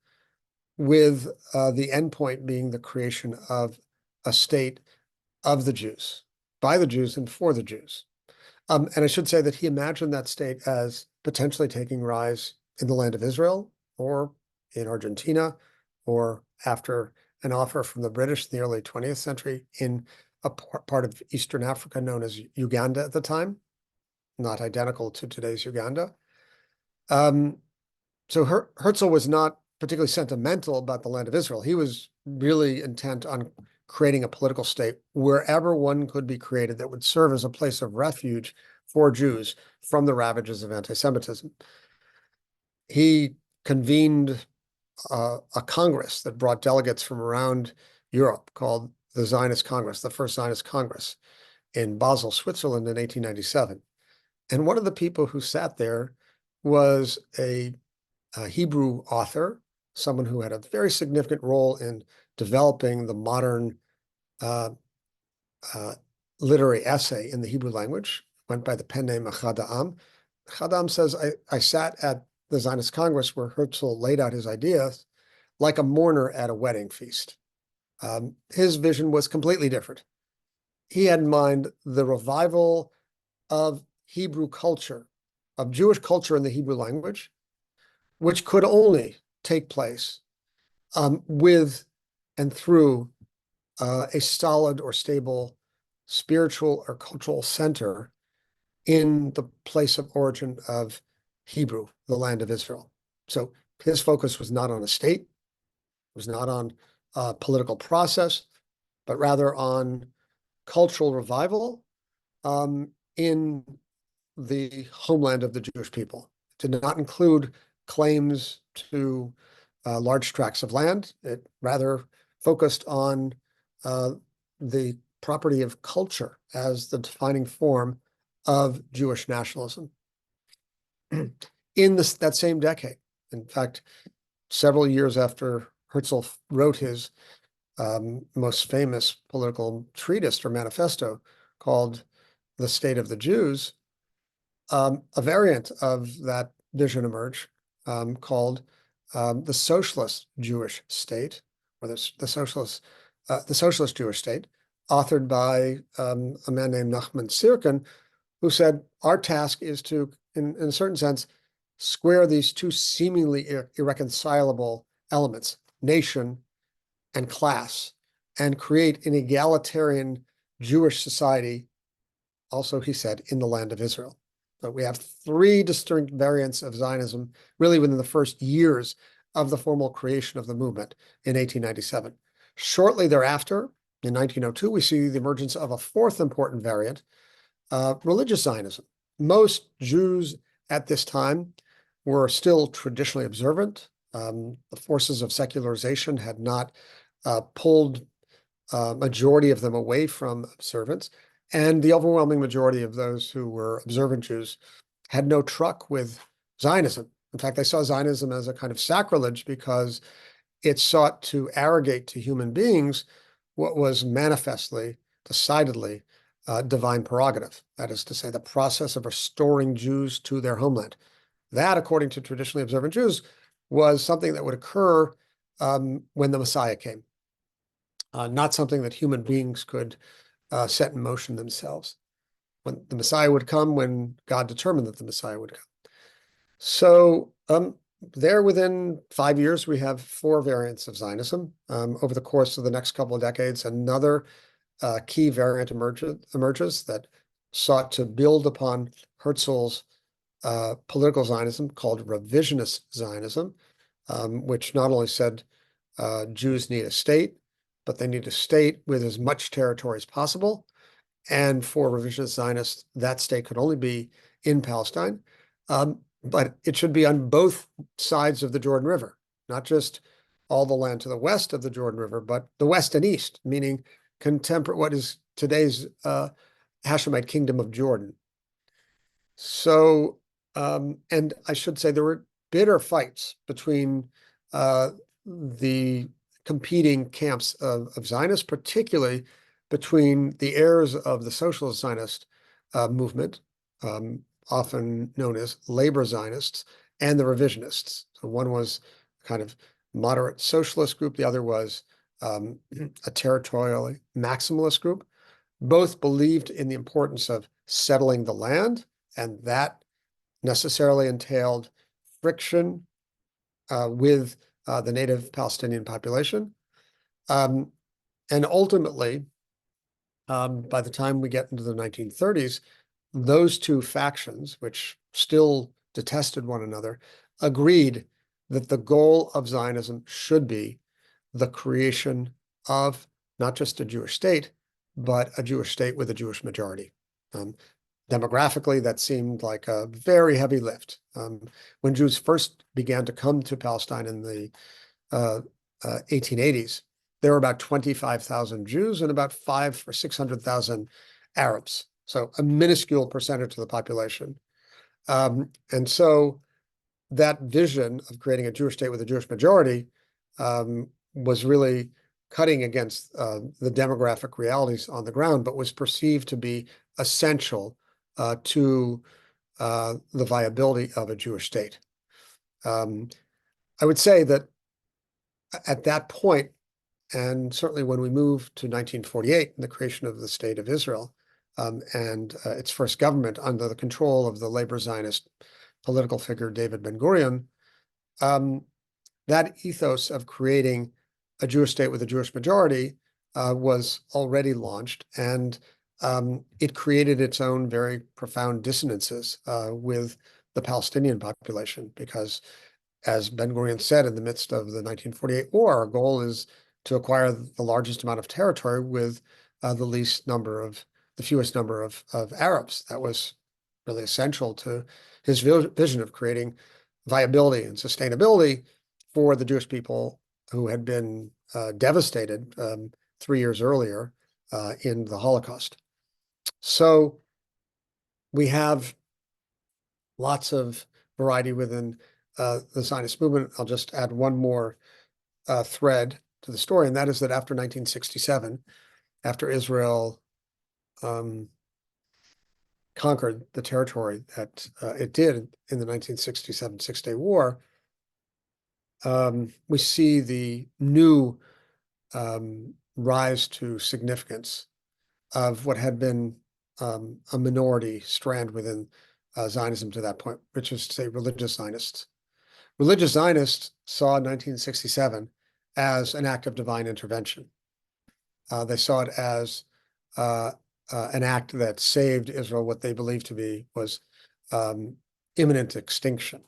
with the endpoint being the creation of a state of the Jews, by the Jews and for the Jews. And I should say that he imagined that state as potentially taking rise in the land of Israel or in Argentina, or after an offer from the British in the early 20th century in a part of Eastern Africa known as Uganda at the time, not identical to today's Uganda. So Herzl was not particularly sentimental about the land of Israel. He was really intent on creating a political state wherever one could be created that would serve as a place of refuge for Jews from the ravages of anti-Semitism. He convened a Congress that brought delegates from around Europe called the Zionist Congress, the first Zionist Congress in Basel, Switzerland in 1897. And one of the people who sat there was a Hebrew author, someone who had a very significant role in developing the modern literary essay in the Hebrew language, went by the pen name Echad Ha'am. Echad Ha'am says, I sat at the Zionist Congress where Herzl laid out his ideas like a mourner at a wedding feast. His vision was completely different. He had in mind the revival of Hebrew culture, of Jewish culture in the Hebrew language, which could only take place with and through a solid or stable spiritual or cultural center in the place of origin of Hebrew, the land of Israel. So his focus was not on a state, was not on a political process, but rather on cultural revival in the homeland of the Jewish people. It did not include claims to large tracts of land. It rather focused on the property of culture as the defining form of Jewish nationalism. In that same decade, in fact, several years after Herzl wrote his most famous political treatise or manifesto called The State of the Jews, a variant of that vision emerged called the Socialist Jewish State, or the Socialist Jewish State, authored by a man named Nachman Sirkin, who said, our task is to, in a certain sense, square these two seemingly irreconcilable elements, nation and class, and create an egalitarian Jewish society, also, he said, in the land of Israel. But we have three distinct variants of Zionism, really within the first years of the formal creation of the movement in 1897. Shortly thereafter, in 1902, we see the emergence of a fourth important variant, religious Zionism. Most Jews at this time were still traditionally observant. The forces of secularization had not pulled a majority of them away from observance. And the overwhelming majority of those who were observant Jews had no truck with Zionism. In fact, they saw Zionism as a kind of sacrilege because it sought to arrogate to human beings what was manifestly, decidedly, divine prerogative. That is to say, the process of restoring Jews to their homeland. That, according to traditionally observant Jews, was something that would occur when the Messiah came, not something that human beings could set in motion themselves. When the Messiah would come, when God determined that the Messiah would come. So there, within 5 years, we have four variants of Zionism. Over the course of the next couple of decades, another key variant emerges that sought to build upon Herzl's political Zionism called revisionist Zionism, which not only said Jews need a state, but they need a state with as much territory as possible. And for revisionist Zionists, that state could only be in Palestine, but it should be on both sides of the Jordan River, not just all the land to the west of the Jordan River, but the west and east, meaning what is today's Hashemite kingdom of Jordan. So, and I should say there were bitter fights between the competing camps of Zionists, particularly between the heirs of the socialist Zionist movement, often known as labor Zionists, and the revisionists. So one was kind of moderate socialist group, the other was a territorially maximalist group. Both believed in the importance of settling the land, and that necessarily entailed friction with the native Palestinian population. And ultimately, by the time we get into the 1930s, those two factions, which still detested one another, agreed that the goal of Zionism should be the creation of not just a Jewish state, but a Jewish state with a Jewish majority. Demographically, that seemed like a very heavy lift. When Jews first began to come to Palestine in the 1880s, there were about 25,000 Jews and about 500,000 or 600,000 Arabs. So a minuscule percentage of the population. And so that vision of creating a Jewish state with a Jewish majority was really cutting against the demographic realities on the ground, but was perceived to be essential to the viability of a Jewish state. I would say that at that point, and certainly when we move to 1948 and the creation of the State of Israel and its first government under the control of the labor Zionist political figure David Ben-Gurion, that ethos of creating a Jewish state with a Jewish majority was already launched, and it created its own very profound dissonances with the Palestinian population, because, as Ben-Gurion said in the midst of the 1948 war, our goal is to acquire the largest amount of territory with the fewest number of Arabs. That was really essential to his vision of creating viability and sustainability for the Jewish people who had been devastated 3 years earlier in the Holocaust. So we have lots of variety within the Zionist movement. I'll just add one more thread to the story, and that is that after 1967, after Israel conquered the territory that it did in the 1967 Six-Day War, we see the new rise to significance of what had been a minority strand within Zionism to that point, which is to say religious Zionists. Religious Zionists saw 1967 as an act of divine intervention. They saw it as an act that saved Israel what they believed to be was imminent extinction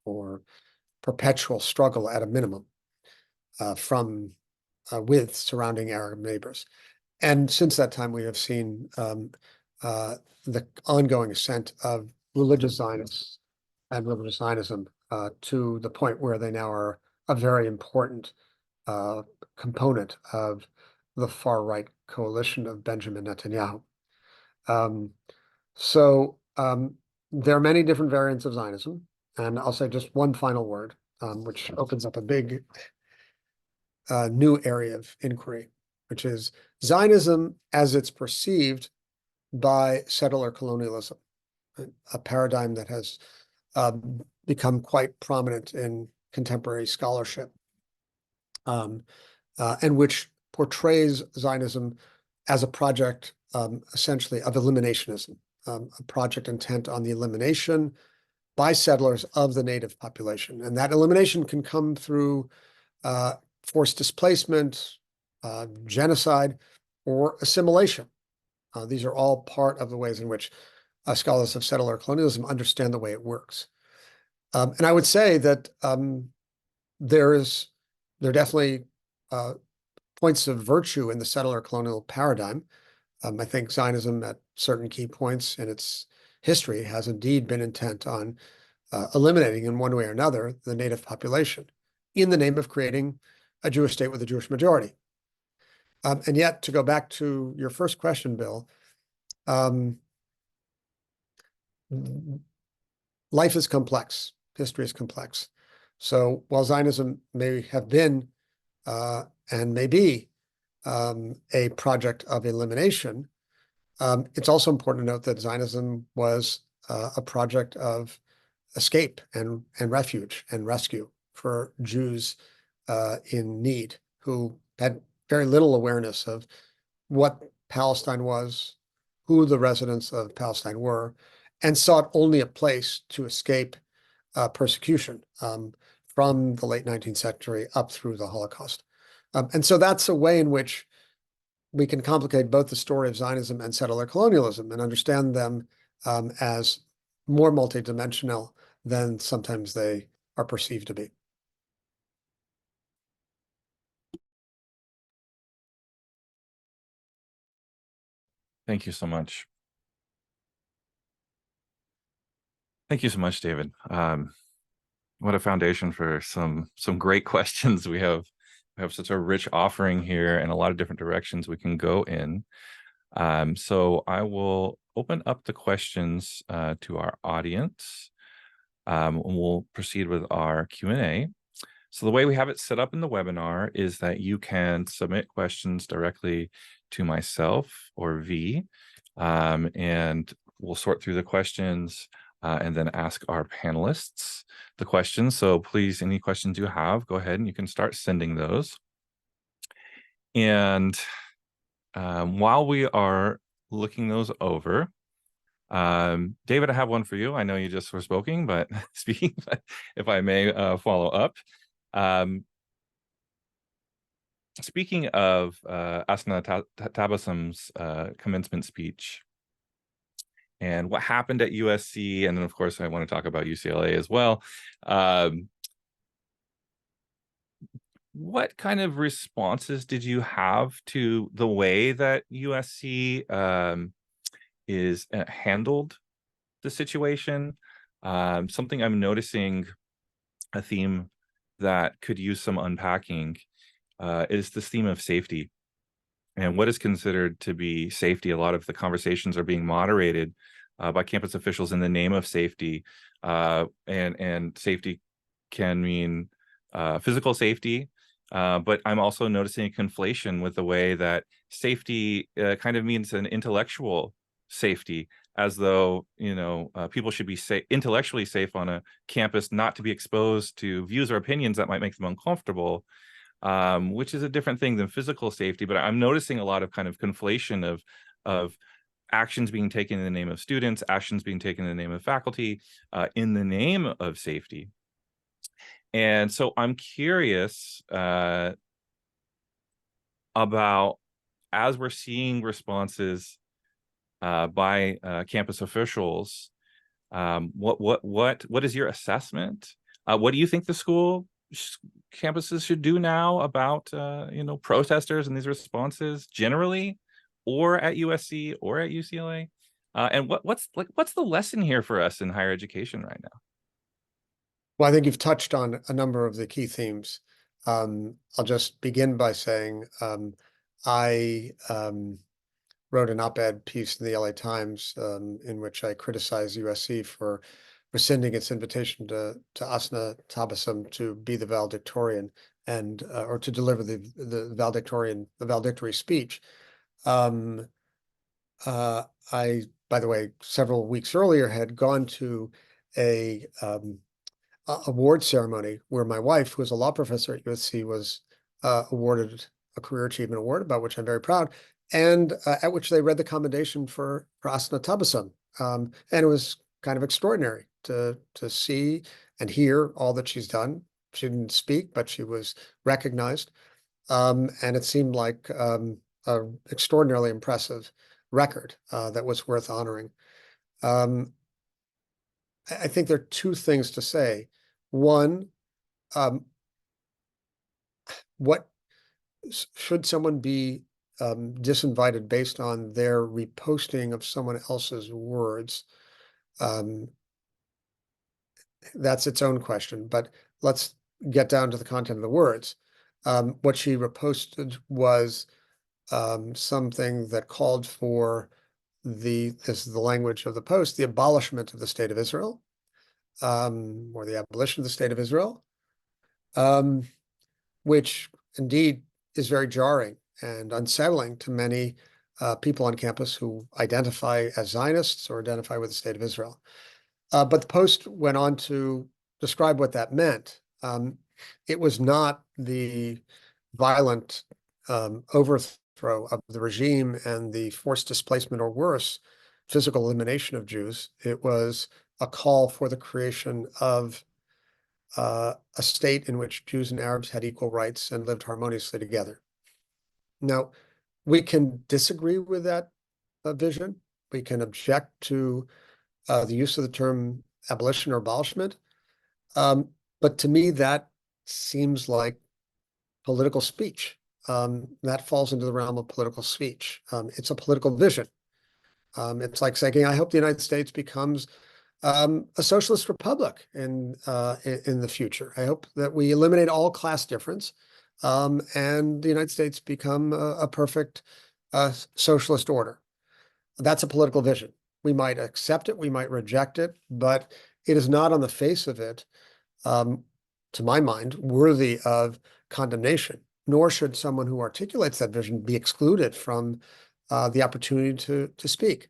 or perpetual struggle at a minimum with surrounding Arab neighbors. And since that time, we have seen the ongoing ascent of religious Zionists and religious Zionism to the point where they now are a very important component of the far-right coalition of Benjamin Netanyahu. There are many different variants of Zionism, and I'll say just one final word, which opens up a big new area of inquiry, which is Zionism as it's perceived by settler colonialism, a paradigm that has become quite prominent in contemporary scholarship, and which portrays Zionism as a project essentially of eliminationism, a project intent on the elimination by settlers of the native population. And that elimination can come through forced displacement, genocide, or assimilation. These are all part of the ways in which scholars of settler colonialism understand the way it works. And I would say that there are definitely points of virtue in the settler colonial paradigm. I think Zionism at certain key points in its history has indeed been intent on eliminating in one way or another the native population in the name of creating a Jewish state with a Jewish majority. And yet, to go back to your first question, Bill, life is complex, history is complex. So while Zionism may have been and may be a project of elimination, it's also important to note that Zionism was a project of escape and refuge and rescue for Jews in need who had very little awareness of what Palestine was, who the residents of Palestine were, and sought only a place to escape persecution from the late 19th century up through the Holocaust. And so that's a way in which we can complicate both the story of Zionism and settler colonialism and understand them as more multidimensional than sometimes they are perceived to be. Thank you so much. Thank you so much, David. What a foundation for some great questions. We have such a rich offering here and a lot of different directions we can go in. So I will open up the questions to our audience. And we'll proceed with our Q&A. So the way we have it set up in the webinar is that you can submit questions directly to myself or V, and we'll sort through the questions and then ask our panelists the questions. So please, any questions you have, go ahead and you can start sending those. And while we are looking those over, David, I have one for you. I know you just were speaking, but if I may follow up. Speaking of Asna Tabasum's commencement speech and what happened at USC, and then of course I want to talk about UCLA as well. What kind of responses did you have to the way that USC is handled the situation? Something I'm noticing, a theme that could use some unpacking, is this theme of safety and what is considered to be safety. A lot of the conversations are being moderated by campus officials in the name of safety, and safety can mean physical safety, but I'm also noticing a conflation with the way that safety kind of means an intellectual safety, as though, you know, people should be intellectually safe on a campus, not to be exposed to views or opinions that might make them uncomfortable, which is a different thing than physical safety. But I'm noticing a lot of kind of conflation of actions being taken in the name of students, actions being taken in the name of faculty, in the name of safety. And so I'm curious about, as we're seeing responses by campus officials, what is your assessment? What do you think the school campuses should do now about you know, protesters and these responses generally, or at USC or at UCLA? And what's the lesson here for us in higher education right now? Well, I think you've touched on a number of the key themes. I'll just begin by saying I wrote an op-ed piece in the LA Times in which I criticized USC for rescinding its invitation to Asna Tabasum to be the valedictorian and or to deliver the valedictory speech. I, by the way, several weeks earlier had gone to a award ceremony where my wife, who was a law professor at USC, was awarded a Career Achievement Award, about which I'm very proud, and at which they read the commendation for Asna Tabasum. And it was kind of extraordinary to see and hear all that she's done. She didn't speak, but she was recognized. And it seemed like an extraordinarily impressive record that was worth honoring. I think there are two things to say. One, what should someone be disinvited based on their reposting of someone else's words? That's its own question, but let's get down to the content of the words. What she reposted was something that called for this is the language of the post, the abolishment of the state of Israel, or the abolition of the state of Israel, which indeed is very jarring and unsettling to many people on campus who identify as Zionists or identify with the state of Israel. But the post went on to describe what that meant. It was not the violent overthrow of the regime and the forced displacement or worse, physical elimination of Jews. It was a call for the creation of a state in which Jews and Arabs had equal rights and lived harmoniously together. Now, we can disagree with that vision. We can object to the use of the term abolition or abolishment. But to me, that seems like political speech. That falls into the realm of political speech. It's a political vision. It's like saying, I hope the United States becomes a socialist republic in the future. I hope that we eliminate all class difference and the United States become a perfect socialist order. That's a political vision. We might accept it, we might reject it, but it is not on the face of it, to my mind, worthy of condemnation, nor should someone who articulates that vision be excluded from the opportunity to speak.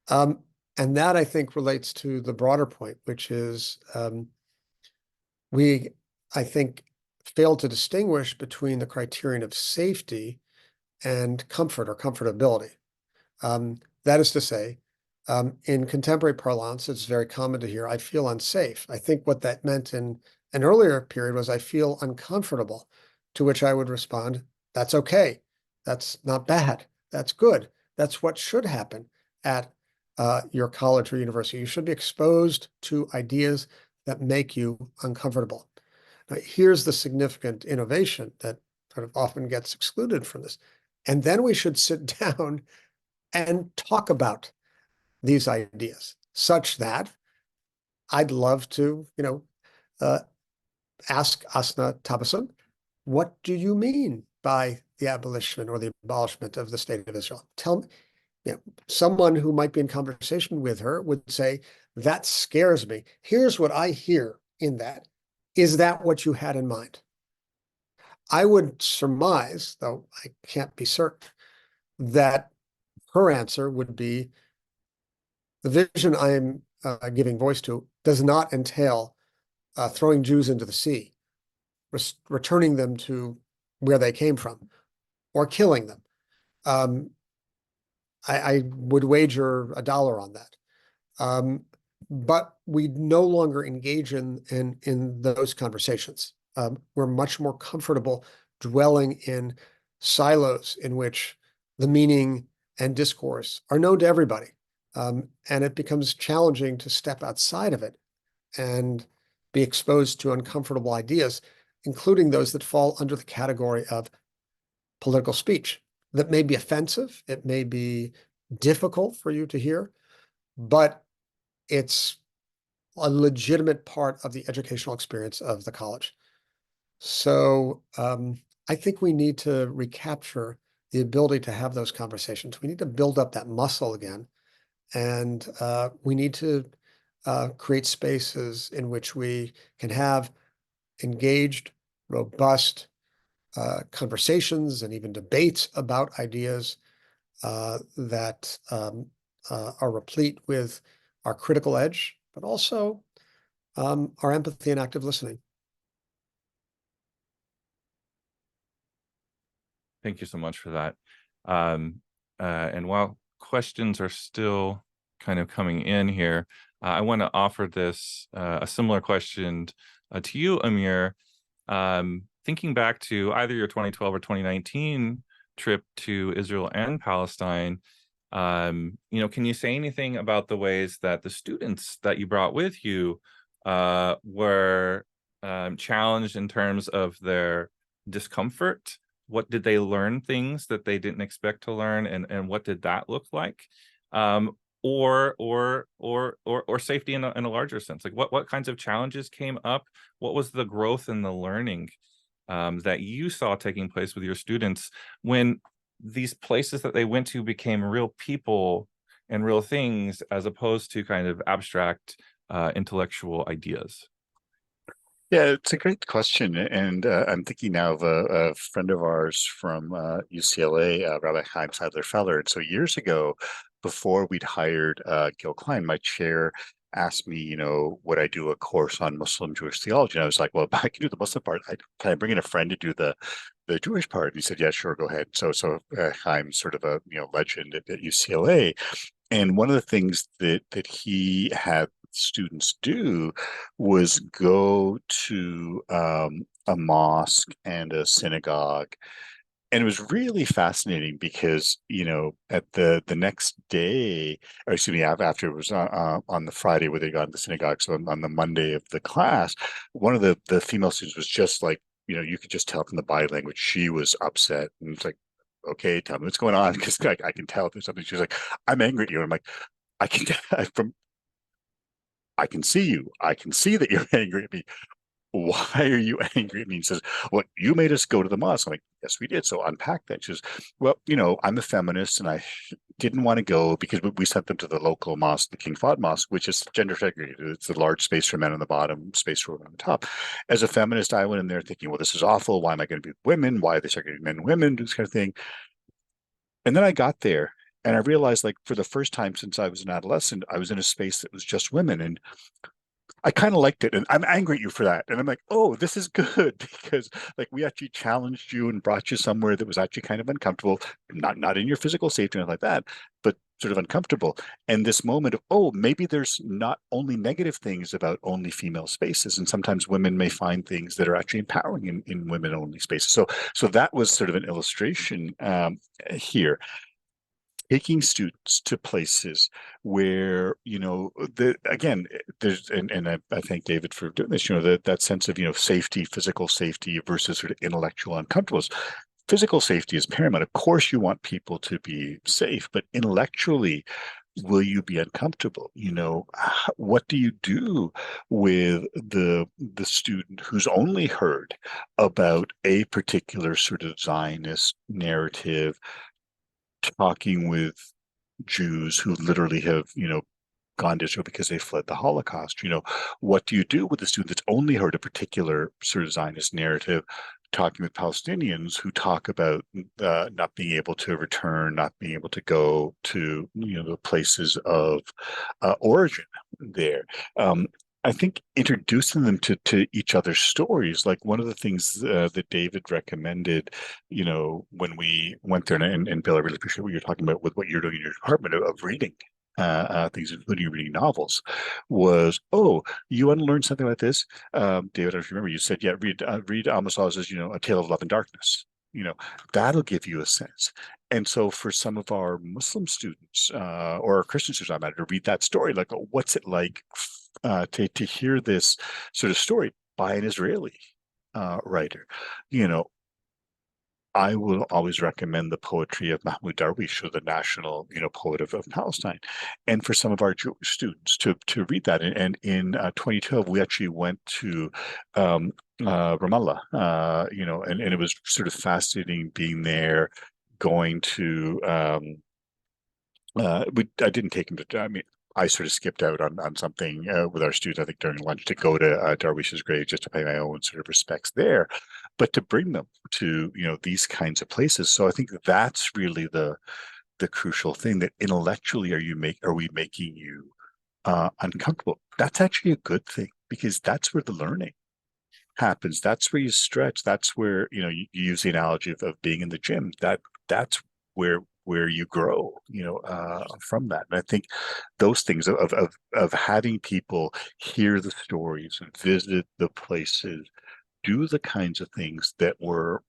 And that, I think, relates to the broader point, which is we, I think, fail to distinguish between the criterion of safety and comfort or comfortability. That is to say, in contemporary parlance, it's very common to hear, I feel unsafe. I think what that meant in an earlier period was I feel uncomfortable, to which I would respond, that's okay. That's not bad. That's good. That's what should happen at your college or university. You should be exposed to ideas that make you uncomfortable. Now, here's the significant innovation that sort of often gets excluded from this. And then we should sit down and talk about these ideas such that I'd love to, ask Asna Tabassum, what do you mean by the abolition or the abolishment of the state of Israel? Tell me, someone who might be in conversation with her would say, that scares me. Here's what I hear in that. Is that what you had in mind? I would surmise, though I can't be certain, that her answer would be, the vision I am giving voice to does not entail throwing Jews into the sea, returning them to where they came from, or killing them. I would wager $1 on that. But we no longer engage in those conversations. We're much more comfortable dwelling in silos in which the meaning and discourse are known to everybody. And it becomes challenging to step outside of it and be exposed to uncomfortable ideas, including those that fall under the category of political speech. That may be offensive, it may be difficult for you to hear, but it's a legitimate part of the educational experience of the college. So I think we need to recapture the ability to have those conversations. We need to build up that muscle again. And we need to create spaces in which we can have engaged, robust conversations and even debates about ideas that are replete with our critical edge, but also our empathy and active listening. Thank you so much for that. And while questions are still kind of coming in here, I want to offer this a similar question to you, Amir. Thinking back to either your 2012 or 2019 trip to Israel and Palestine, can you say anything about the ways that the students that you brought with you were challenged in terms of their discomfort? What did they learn things that they didn't expect to learn, and what did that look like? Or safety in a larger sense, like what kinds of challenges came up? What was the growth and the learning that you saw taking place with your students when these places that they went to became real people and real things, as opposed to kind of abstract intellectual ideas? Yeah, it's a great question, and I'm thinking now of a friend of ours from UCLA, Rabbi Chaim Sadler-Feller. And so years ago, before we'd hired Gil Klein, my chair asked me, would I do a course on Muslim Jewish theology? And I was like, well, I can do the Muslim part. Can I bring in a friend to do the Jewish part? And he said, yeah, sure, go ahead. So Chaim's sort of a legend at UCLA. And one of the things that he had students do was go to a mosque and a synagogue. And it was really fascinating because, at the next day, or excuse me, after it was on the Friday where they got to the synagogue, so on the Monday of the class, one of the female students was just like, you could just tell from the body language, she was upset. And it's like, okay, tell me what's going on, because I can tell there's something. She's like, I'm angry at you. And I'm like, I can I can see you. I can see that you're angry at me. Why are you angry at me? He says, well, you made us go to the mosque. I'm like, yes, we did. So unpack that. She says, well, I'm a feminist and I didn't want to go because we sent them to the local mosque, the King Fahd Mosque, which is gender segregated. It's a large space for men on the bottom, space for women on the top. As a feminist, I went in there thinking, well, this is awful. Why am I going to be with women? Why are they segregating men and women? This kind of thing. And then I got there and I realized, like, for the first time since I was an adolescent, I was in a space that was just women. And I kind of liked it, and I'm angry at you for that. And I'm like, oh, this is good because, like, we actually challenged you and brought you somewhere that was actually kind of uncomfortable, not in your physical safety or anything like that, but sort of uncomfortable. And this moment of, oh, maybe there's not only negative things about only female spaces, and sometimes women may find things that are actually empowering in women only spaces. So that was sort of an illustration here, taking students to places where, again, there's, and I thank David for doing this, that sense of, safety, physical safety versus sort of intellectual uncomfortables. Physical safety is paramount. Of course, you want people to be safe, but intellectually, will you be uncomfortable? What do you do with the student who's only heard about a particular sort of Zionist narrative, talking with Jews who literally have, gone to Israel because they fled the Holocaust? What do you do with the student that's only heard a particular sort of Zionist narrative, talking with Palestinians who talk about not being able to return, not being able to go to, the places of origin there? I think introducing them to each other's stories, like one of the things that David recommended, when we went there, and Bill, I really appreciate what you're talking about with what you're doing in your department of reading things, including reading novels, was, oh, you want to learn something like this? David, I remember you said, yeah, read Amos Oz's, A Tale of Love and Darkness. That'll give you a sense. And so for some of our Muslim students or our Christian students, I'm to read that story, like, what's it like to hear this sort of story by an Israeli writer? I will always recommend the poetry of Mahmoud Darwish, the national, poet of Palestine, and for some of our Jewish students to read that. And in 2012, we actually went to Ramallah, and it was sort of fascinating being there, going to. I didn't take him to. I mean, I sort of skipped out on something with our students, I think, during lunch, to go to Darwish's grave just to pay my own sort of respects there, but to bring them to, these kinds of places. So I think that's really the crucial thing, that intellectually are we making you uncomfortable? That's actually a good thing, because that's where the learning happens. That's where you stretch. That's where, you use the analogy of being in the gym. That's where you grow, from that. And I think those things of having people hear the stories and visit the places, do the kinds of things that were,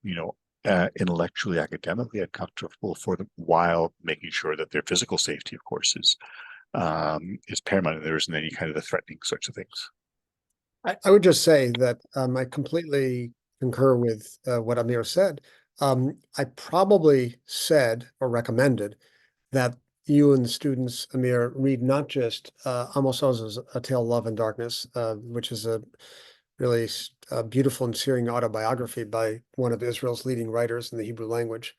intellectually, academically uncomfortable for them, while making sure that their physical safety, of course, is paramount, and there isn't any kind of the threatening sorts of things. I would just say that I completely concur with what Amir said. I probably said or recommended that you and the students, Amir, read not just Amos Oz's A Tale of Love and Darkness, which is a really beautiful and searing autobiography by one of Israel's leading writers in the Hebrew language,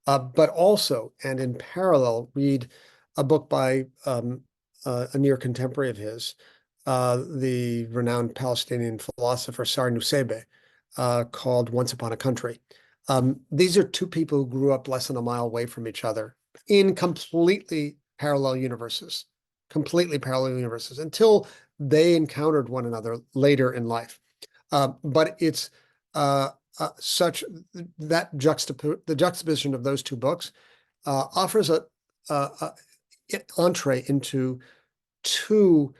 but also, and in parallel, read a book by a near contemporary of his, the renowned Palestinian philosopher Sari Nusseibeh, called Once Upon a Country. These are two people who grew up less than a mile away from each other in completely parallel universes, until they encountered one another later in life. But it's such that the juxtaposition of those two books offers a entree into two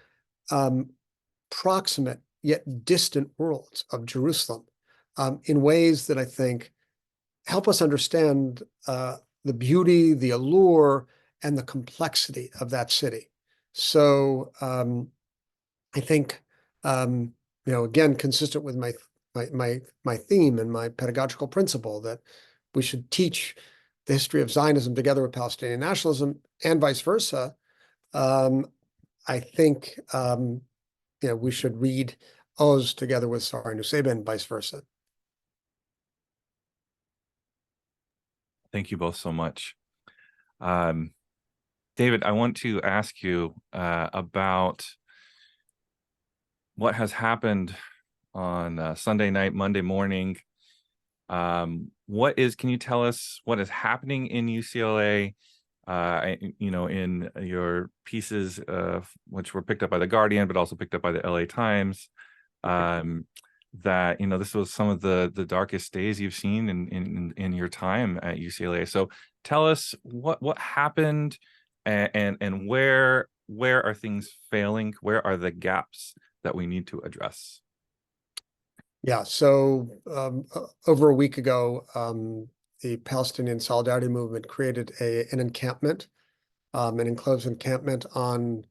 proximate yet distant worlds of Jerusalem in ways that I think help us understand the beauty, the allure, and the complexity of that city. So I think, again, consistent with my theme and my pedagogical principle that we should teach the history of Zionism together with Palestinian nationalism and vice versa. I think we should read Oz together with Sari Nusseibeh and vice versa. Thank you both so much. David, I want to ask you about what has happened on Sunday night, Monday morning. Can you tell us what is happening in UCLA? In your pieces, which were picked up by The Guardian, but also picked up by the LA Times, that this was some of the darkest days you've seen in your time at UCLA. So tell us what happened, and where are things failing? Where are the gaps that we need to address? Yeah, so over a week ago, the Palestinian Solidarity Movement created an encampment, an enclosed encampment on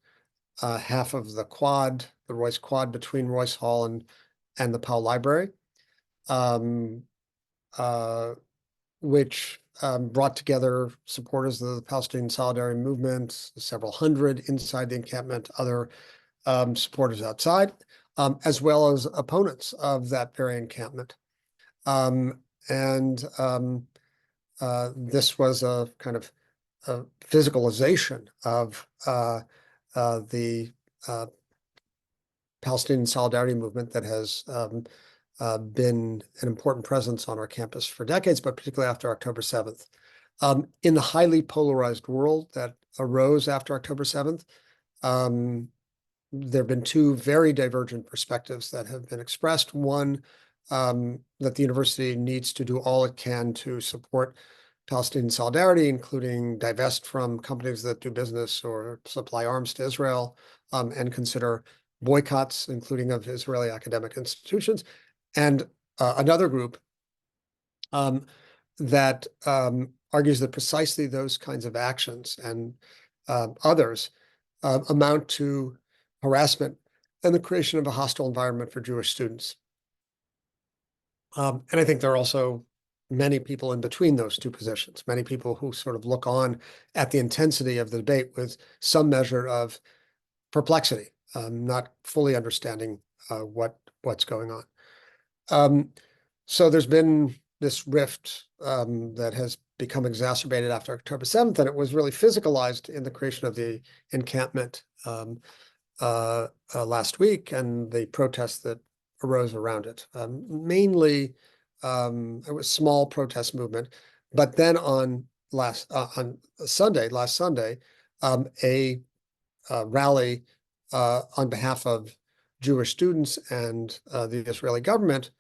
half of the quad, the Royce Quad, between Royce Hall and the Powell Library, which brought together supporters of the Palestinian Solidarity Movement, several hundred inside the encampment, other supporters outside, as well as opponents of that very encampment. This was a kind of a physicalization of the Palestinian Solidarity Movement that has been an important presence on our campus for decades, but particularly after October 7th. In the highly polarized world that arose after October 7th, there have been two very divergent perspectives that have been expressed. One, that the university needs to do all it can to support Palestinian solidarity, including divest from companies that do business or supply arms to Israel, and consider boycotts, including of Israeli academic institutions. And another group that argues that precisely those kinds of actions and others amount to harassment and the creation of a hostile environment for Jewish students. And I think there are also many people in between those two positions, many people who sort of look on at the intensity of the debate with some measure of perplexity, not fully understanding what's going on. So there's been this rift that has become exacerbated after October 7th, and it was really physicalized in the creation of the encampment last week and the protests that arose around it. Mainly, it was a small protest movement, but then on last Sunday, a rally on behalf of Jewish students and the Israeli government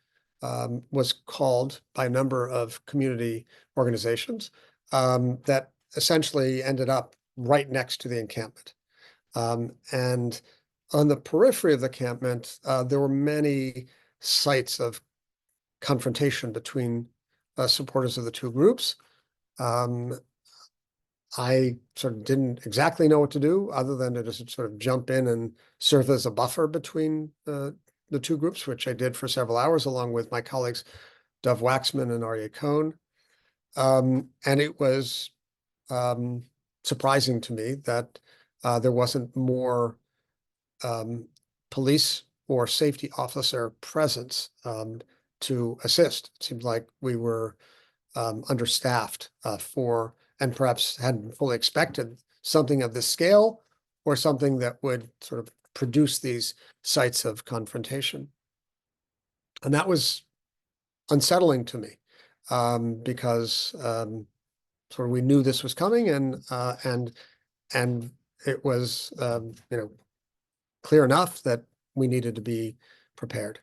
was called by a number of community organizations that essentially ended up right next to the encampment. And on the periphery of the encampment, there were many sites of confrontation between supporters of the two groups. I sort of didn't exactly know what to do other than to just sort of jump in and serve as a buffer between the two groups, which I did for several hours along with my colleagues Dov Waxman and Aryeh Cohn. And it was surprising to me that there wasn't more police or safety officer presence to assist. It seemed like we were understaffed and perhaps hadn't fully expected something of this scale or something that would sort of produce these sites of confrontation. And that was unsettling to me, because sort of we knew this was coming, and it was clear enough that we needed to be prepared.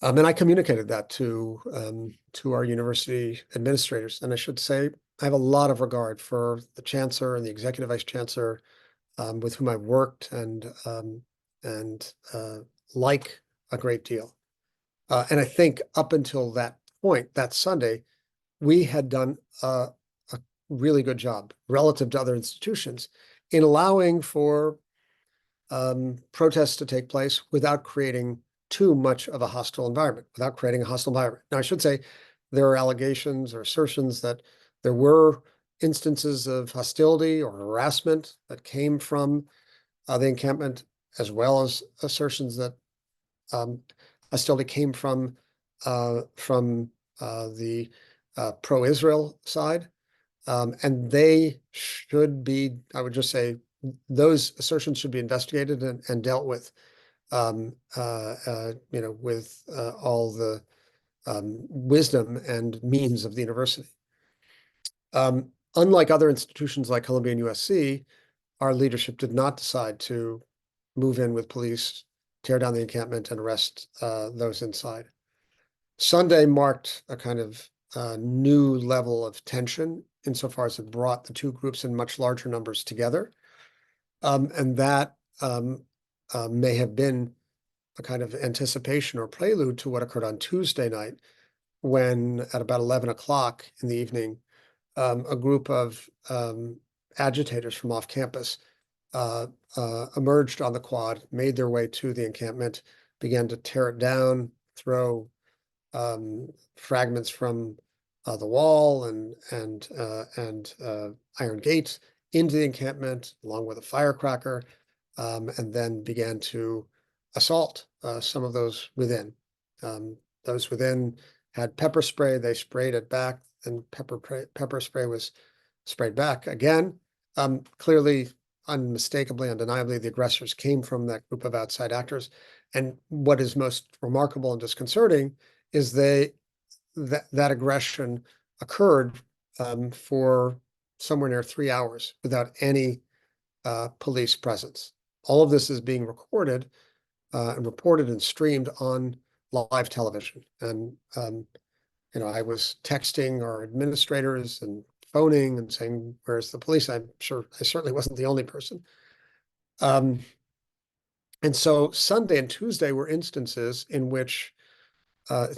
And I communicated that to our university administrators. And I should say, I have a lot of regard for the chancellor and the executive vice chancellor, with whom I've worked and like a great deal. And I think up until that point, that Sunday, we had done a really good job relative to other institutions in allowing for protests to take place without creating too much of a hostile environment, without creating a hostile environment. Now, I should say there are allegations or assertions that there were instances of hostility or harassment that came from the encampment, as well as assertions that hostility came from the pro-Israel side. And they should be, I would just say, those assertions should be investigated and dealt with, with all the wisdom and means of the university. Unlike other institutions like Columbia and USC, our leadership did not decide to move in with police, tear down the encampment, and arrest those inside. Sunday marked a kind of new level of tension insofar as it brought the two groups in much larger numbers together. And that may have been a kind of anticipation or prelude to what occurred on Tuesday night, when at about 11 o'clock in the evening, a group of agitators from off campus emerged on the quad, made their way to the encampment, began to tear it down, throw fragments from the wall and iron gates into the encampment, along with a firecracker, and then began to assault some of those within. Those within had pepper spray. They sprayed it back, and pepper spray was sprayed back again. Clearly, unmistakably, undeniably, the aggressors came from that group of outside actors. And what is most remarkable and disconcerting is that aggression occurred for somewhere near 3 hours without any police presence. All of this is being recorded and reported and streamed on live television. And I was texting our administrators and phoning and saying, "Where's the police?" I'm sure I certainly wasn't the only person. And so Sunday and Tuesday were instances in which I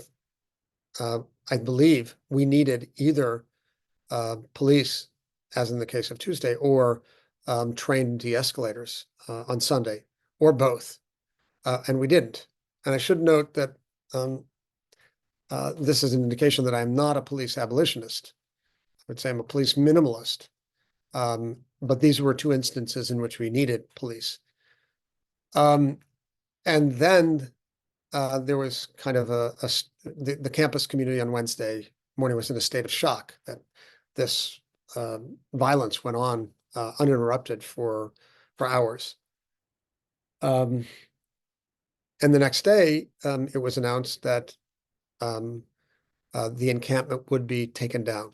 believe we needed either police, as in the case of Tuesday, or trained de-escalators on Sunday, or both. And we didn't. And I should note that this is an indication that I'm not a police abolitionist. I would say I'm a police minimalist. But these were two instances in which we needed police. And then there was kind of the campus community on Wednesday morning was in a state of shock that this violence went on uninterrupted for hours. And the next day, it was announced that the encampment would be taken down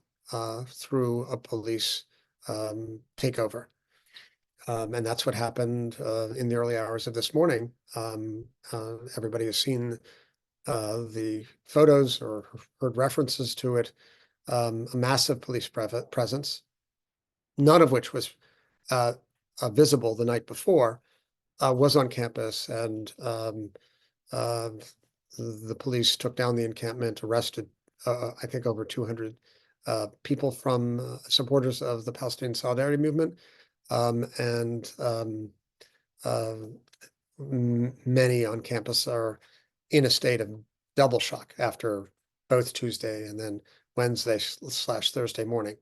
through a police takeover. And that's what happened in the early hours of this morning. Everybody has seen the photos or heard references to it. A massive police presence, none of which was visible the night before, was on campus, and the police took down the encampment, arrested, I think, over 200 people from supporters of the Palestinian Solidarity Movement, and many on campus are in a state of double shock after both Tuesday and then Wednesday/Thursday morning.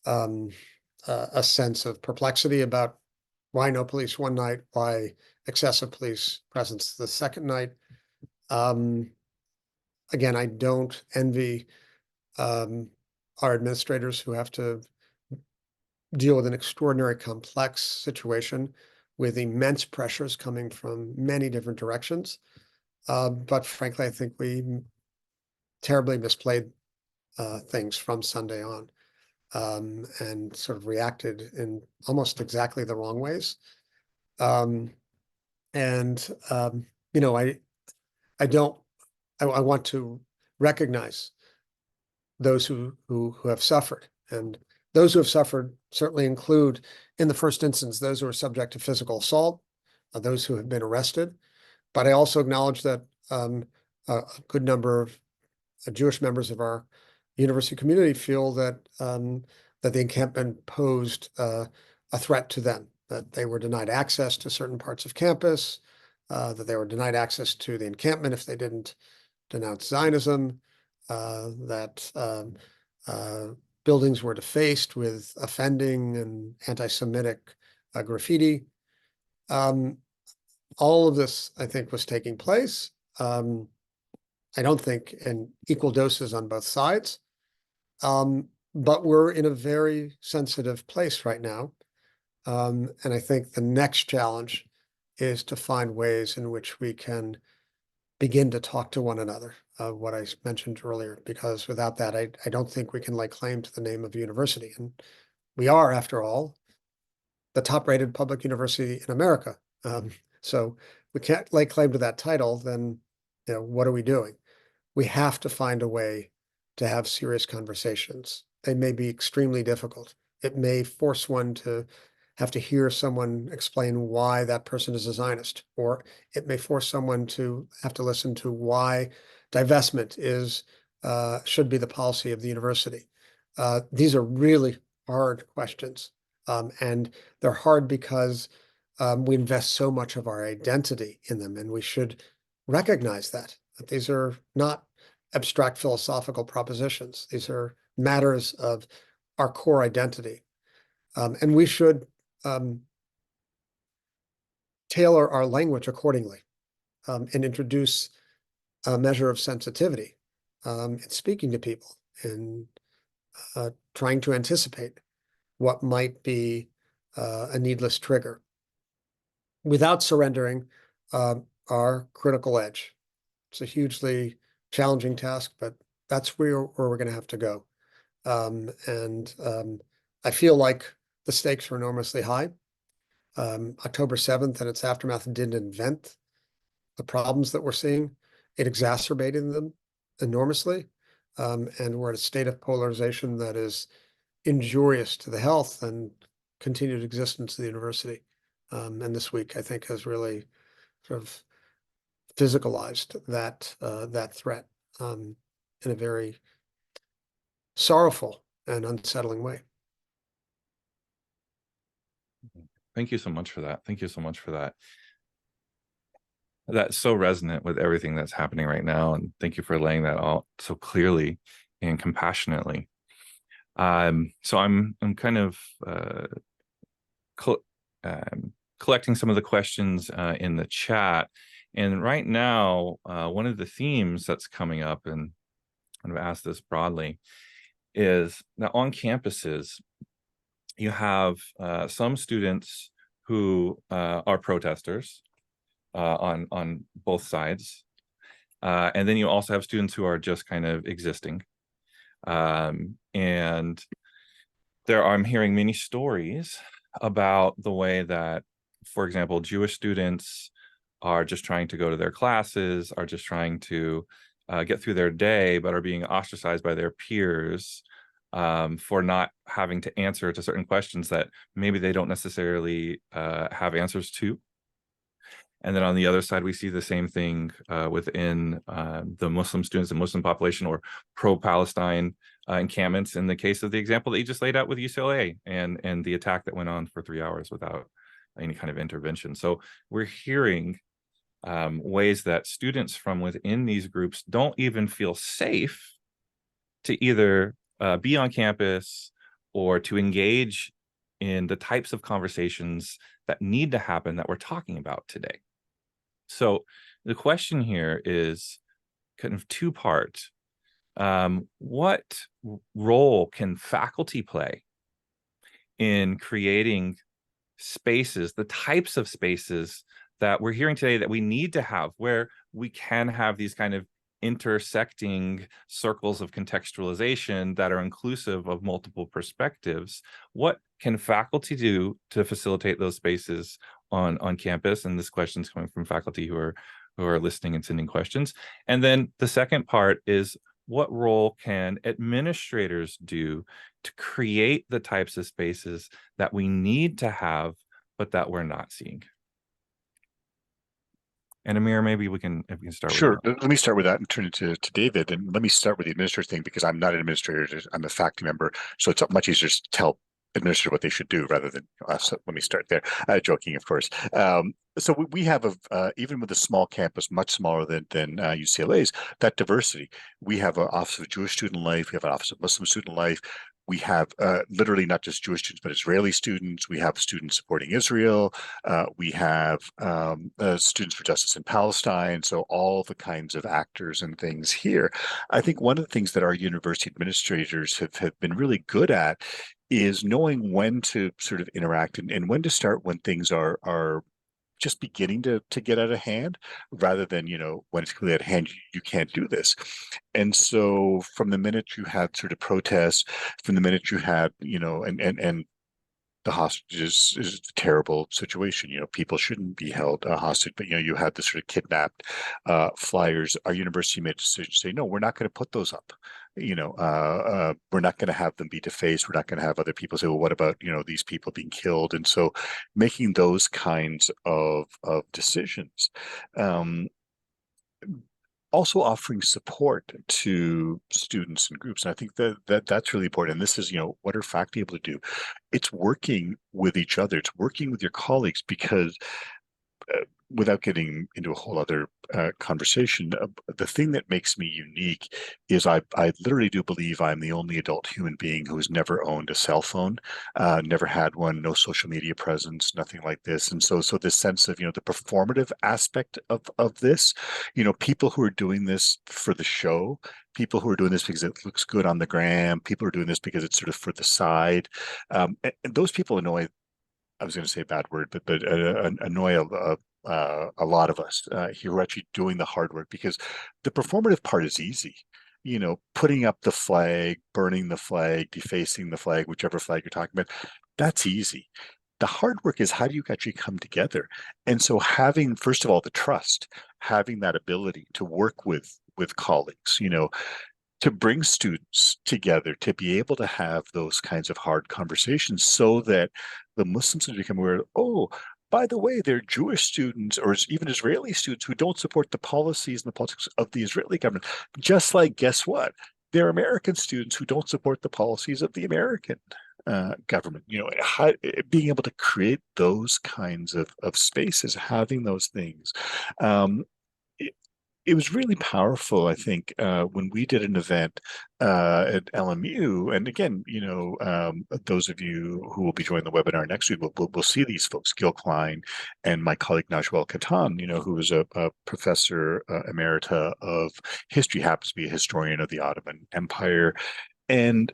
A sense of perplexity about why no police one night, why excessive police presence the second night. Again, I don't envy our administrators who have to deal with an extraordinary complex situation with immense pressures coming from many different directions. But frankly, I think we terribly misplayed things from Sunday on, and sort of reacted in almost exactly the wrong ways. And you know, I don't I want to recognize those who have suffered, and those who have suffered certainly include, in the first instance, those who are subject to physical assault, those who have been arrested. But I also acknowledge that a good number of Jewish members of our university community feel that that the encampment posed a threat to them, that they were denied access to certain parts of campus, that they were denied access to the encampment if they didn't denounce Zionism, that buildings were defaced with offending and anti-Semitic graffiti. All of this, I think, was taking place. I don't think in equal doses on both sides, but we're in a very sensitive place right now. And I think the next challenge is to find ways in which we can begin to talk to one another, what I mentioned earlier, because without that, I don't think we can lay claim to the name of university. And we are, after all, the top-rated public university in America. So we can't lay claim to that title, then, you know, what are we doing? We have to find a way to have serious conversations. They may be extremely difficult. It may force one to have to hear someone explain why that person is a Zionist, or it may force someone to have to listen to why divestment is should be the policy of the university. These are really hard questions, and they're hard because we invest so much of our identity in them, and we should recognize that these are not abstract philosophical propositions. These are matters of our core identity. And we should tailor our language accordingly, and introduce a measure of sensitivity in speaking to people, and trying to anticipate what might be a needless trigger without surrendering our critical edge. It's a hugely challenging task, but that's where we're going to have to go. I feel like the stakes are enormously high. October 7th and its aftermath didn't invent the problems that we're seeing. It exacerbated them enormously. And we're at a state of polarization that is injurious to the health and continued existence of the university. And this week, I think, has really sort of physicalized that threat in a very sorrowful and unsettling way. Thank you so much for that. Thank you so much for that. That's so resonant with everything that's happening right now. And thank you for laying that out so clearly and compassionately. So I'm kind of collecting some of the questions in the chat. And right now, one of the themes that's coming up, and I'm going to ask this broadly, is that on campuses, you have some students who are protesters on both sides. And then you also have students who are just kind of existing. And I'm hearing many stories about the way that, for example, Jewish students are just trying to go to their classes, are just trying to get through their day, but are being ostracized by their peers for not having to answer to certain questions that maybe they don't necessarily have answers to. And then on the other side, we see the same thing within the Muslim students, the Muslim population, or pro-Palestine encampments, in the case of the example that you just laid out with UCLA and the attack that went on for 3 hours without any kind of intervention. So we're hearing ways that students from within these groups don't even feel safe to either be on campus or to engage in the types of conversations that need to happen that we're talking about today. So the question here is kind of two-part. What role can faculty play in creating spaces, the types of spaces that we're hearing today that we need to have, where we can have these kind of intersecting circles of contextualization that are inclusive of multiple perspectives. What can faculty do to facilitate those spaces on campus? And this question is coming from faculty who are listening and sending questions. And then the second part is, what role can administrators do to create the types of spaces that we need to have, but that we're not seeing? And Amir, maybe we can start with Sure. that. Let me start with that and turn it to David. And let me start with the administrator thing, because I'm not an administrator. I'm a faculty member. So it's much easier to tell administrator what they should do rather than us. So let me start there. Joking, of course. So we have even with a small campus, much smaller than UCLA's, that diversity. We have an Office of Jewish Student Life. We have an Office of Muslim Student Life. We have literally not just Jewish students, but Israeli students. We have students supporting Israel. We have Students for Justice in Palestine. So all the kinds of actors and things here. I think one of the things that our university administrators have been really good at is knowing when to sort of interact and when to start when things are just beginning to get out of hand, rather than, when it's clearly at hand, you can't do this. And so from the minute you had sort of protests, from the minute you had, and the hostages is a terrible situation. People shouldn't be held hostage, but you had the sort of kidnapped flyers. Our university made a decision to say, no, we're not going to put those up. We're not going to have them be defaced. We're not going to have other people say, well, what about these people being killed? And so making those kinds of decisions. Also offering support to students and groups. And I think that's really important. And this is, what are faculty able to do? It's working with each other. It's working with your colleagues, because without getting into a whole other conversation, the thing that makes me unique is I literally do believe I'm the only adult human being who has never owned a cell phone, never had one, no social media presence, nothing like this. And so this sense of, the performative aspect of this, people who are doing this for the show, people who are doing this because it looks good on the gram, people who are doing this because it's sort of for the side. And those people annoy, I was going to say a bad word, but annoy a lot of us here who are actually doing the hard work, because the performative part is easy. Putting up the flag, burning the flag, defacing the flag, whichever flag you're talking about, that's easy. The hard work is, how do you actually come together? And so having, first of all, the trust, having that ability to work with colleagues, to bring students together, to be able to have those kinds of hard conversations, so that the Muslims become aware, oh, by the way, there are Jewish students or even Israeli students who don't support the policies and the politics of the Israeli government. Just like, guess what? There are American students who don't support the policies of the American government. Being able to create those kinds of spaces, having those things. It was really powerful, I think, when we did an event at LMU. And again, those of you who will be joining the webinar next week, we'll see these folks, Gil Klein and my colleague Najwal Katan, who is a professor emerita of history, happens to be a historian of the Ottoman Empire. And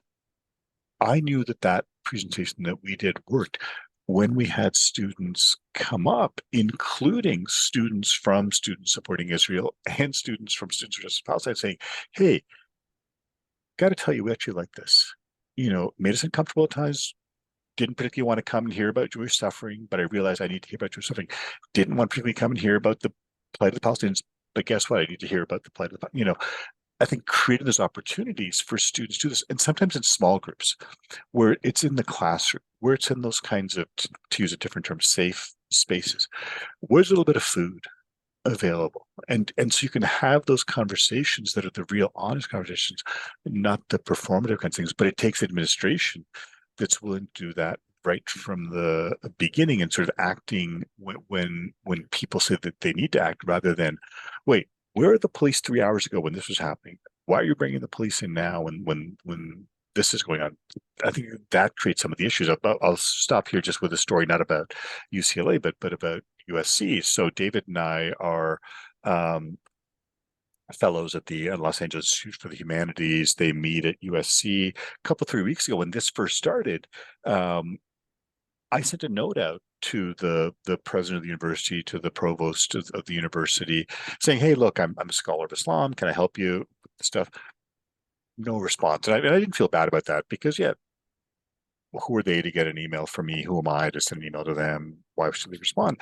I knew that presentation that we did worked when we had students come up, including students from Students Supporting Israel and students from Students for Justice in Palestine, saying, hey, got to tell you, we actually like this. Made us uncomfortable at times, didn't particularly want to come and hear about Jewish suffering, but I realized I need to hear about Jewish suffering. Didn't want to particularly come and hear about the plight of the Palestinians, but guess what? I need to hear about the plight of the, I think creating those opportunities for students to do this, and sometimes in small groups, where it's in the classroom, where it's in those kinds of, to use a different term, safe spaces, where's a little bit of food available, and so you can have those conversations that are the real honest conversations, not the performative kinds of things. But it takes administration that's willing to do that right from the beginning, and sort of acting when people say that they need to act, rather than, wait, where are the police 3 hours ago when this was happening? Why are you bringing the police in now when this is going on? I think that creates some of the issues. I'll stop here just with a story, not about UCLA, but about USC. So David and I are fellows at the Los Angeles Institute for the Humanities. They meet at USC a couple, 3 weeks ago when this first started. I sent a note out to the president of the university, to the provost of the university, saying, "Hey, look, I'm a scholar of Islam. Can I help you with this stuff?" No response, and I didn't feel bad about that because, yeah, who are they to get an email from me? Who am I to send an email to them? Why should they respond?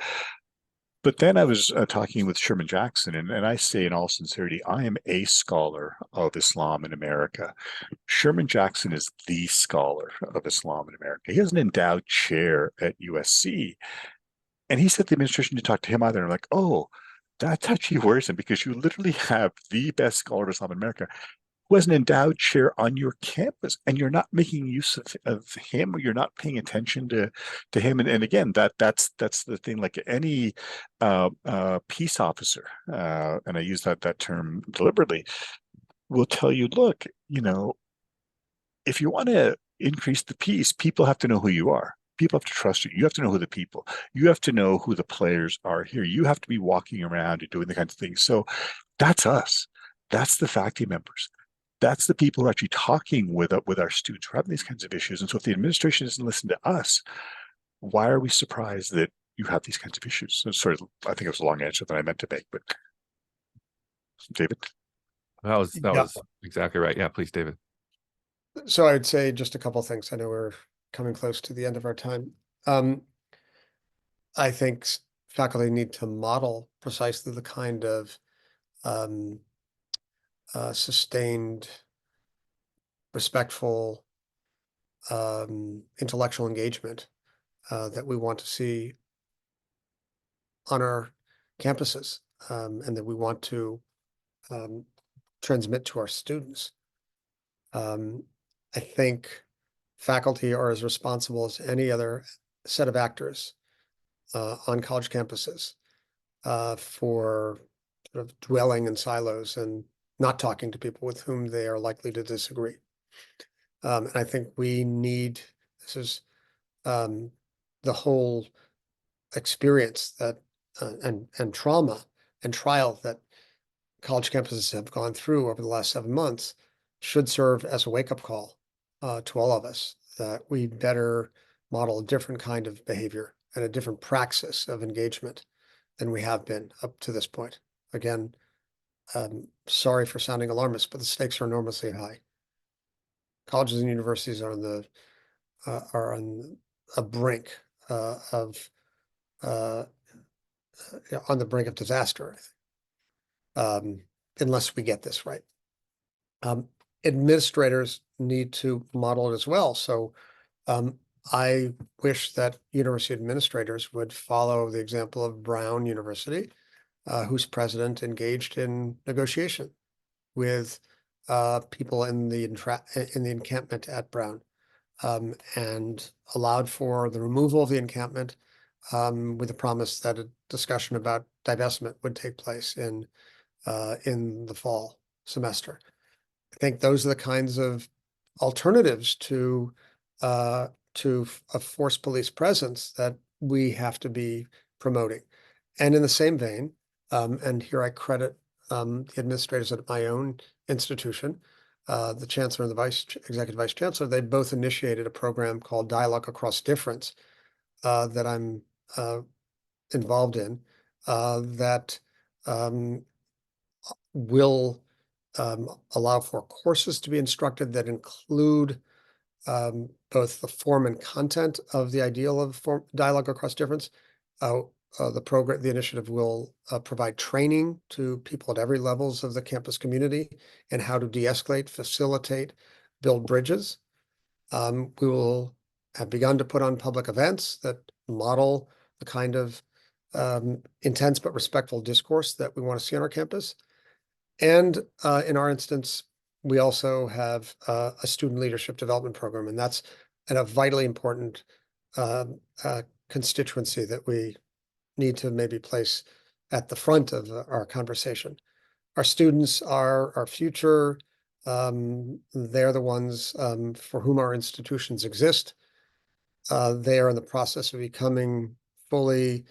But then I was talking with Sherman Jackson, and I say in all sincerity, I am a scholar of Islam in America. Sherman Jackson is the scholar of Islam in America. He has an endowed chair at USC. And he said the administration didn't talk to him either. And I'm like, oh, that's actually worrisome because you literally have the best scholar of Islam in America who has an endowed chair on your campus, and you're not making use of him, or you're not paying attention to him. And again, that's the thing. Like any peace officer, and I use that term deliberately, will tell you, look, if you want to increase the peace, people have to know who you are. People have to trust you. You have to know who the people. You have to know who the players are here. You have to be walking around and doing the kinds of things. So that's us. That's the faculty members. That's the people who are actually talking with our students who are having these kinds of issues. And so if the administration doesn't listen to us, why are we surprised that you have these kinds of issues? So sorry, I think it was a long answer that I meant to make, but David? That was Yeah. exactly right. Yeah, please, David. So I would say just a couple things. I know we're coming close to the end of our time. I think faculty need to model precisely the kind of sustained, respectful, intellectual engagement that we want to see on our campuses, and that we want to transmit to our students. I think faculty are as responsible as any other set of actors on college campuses for sort of dwelling in silos and not talking to people with whom they are likely to disagree. And I think this is the whole experience that and trauma and trial that college campuses have gone through over the last 7 months should serve as a wake-up call to all of us that we better model a different kind of behavior and a different praxis of engagement than we have been up to this point. Again, sorry for sounding alarmist, but the stakes are enormously high. Colleges and universities are on a brink on the brink of disaster, unless we get this right. Administrators need to model it as well. So I wish that university administrators would follow the example of Brown University, whose president engaged in negotiation with people in the encampment at Brown, and allowed for the removal of the encampment with the promise that a discussion about divestment would take place in the fall semester. I think those are the kinds of alternatives to a forced police presence that we have to be promoting. And in the same vein, and here I credit the administrators at my own institution, the chancellor and the executive vice chancellor, they both initiated a program called Dialogue Across Difference that I'm involved in, that will allow for courses to be instructed that include both the form and content of the ideal of dialogue across difference. The initiative will provide training to people at every levels of the campus community and how to de-escalate, facilitate, build bridges. We will have begun to put on public events that model the kind of intense but respectful discourse that we want to see on our campus. And in our instance, we also have a student leadership development program, and that's a vitally important constituency that we need to maybe place at the front of our conversation. Our students are our future. They're the ones for whom our institutions exist. They are in the process of becoming fully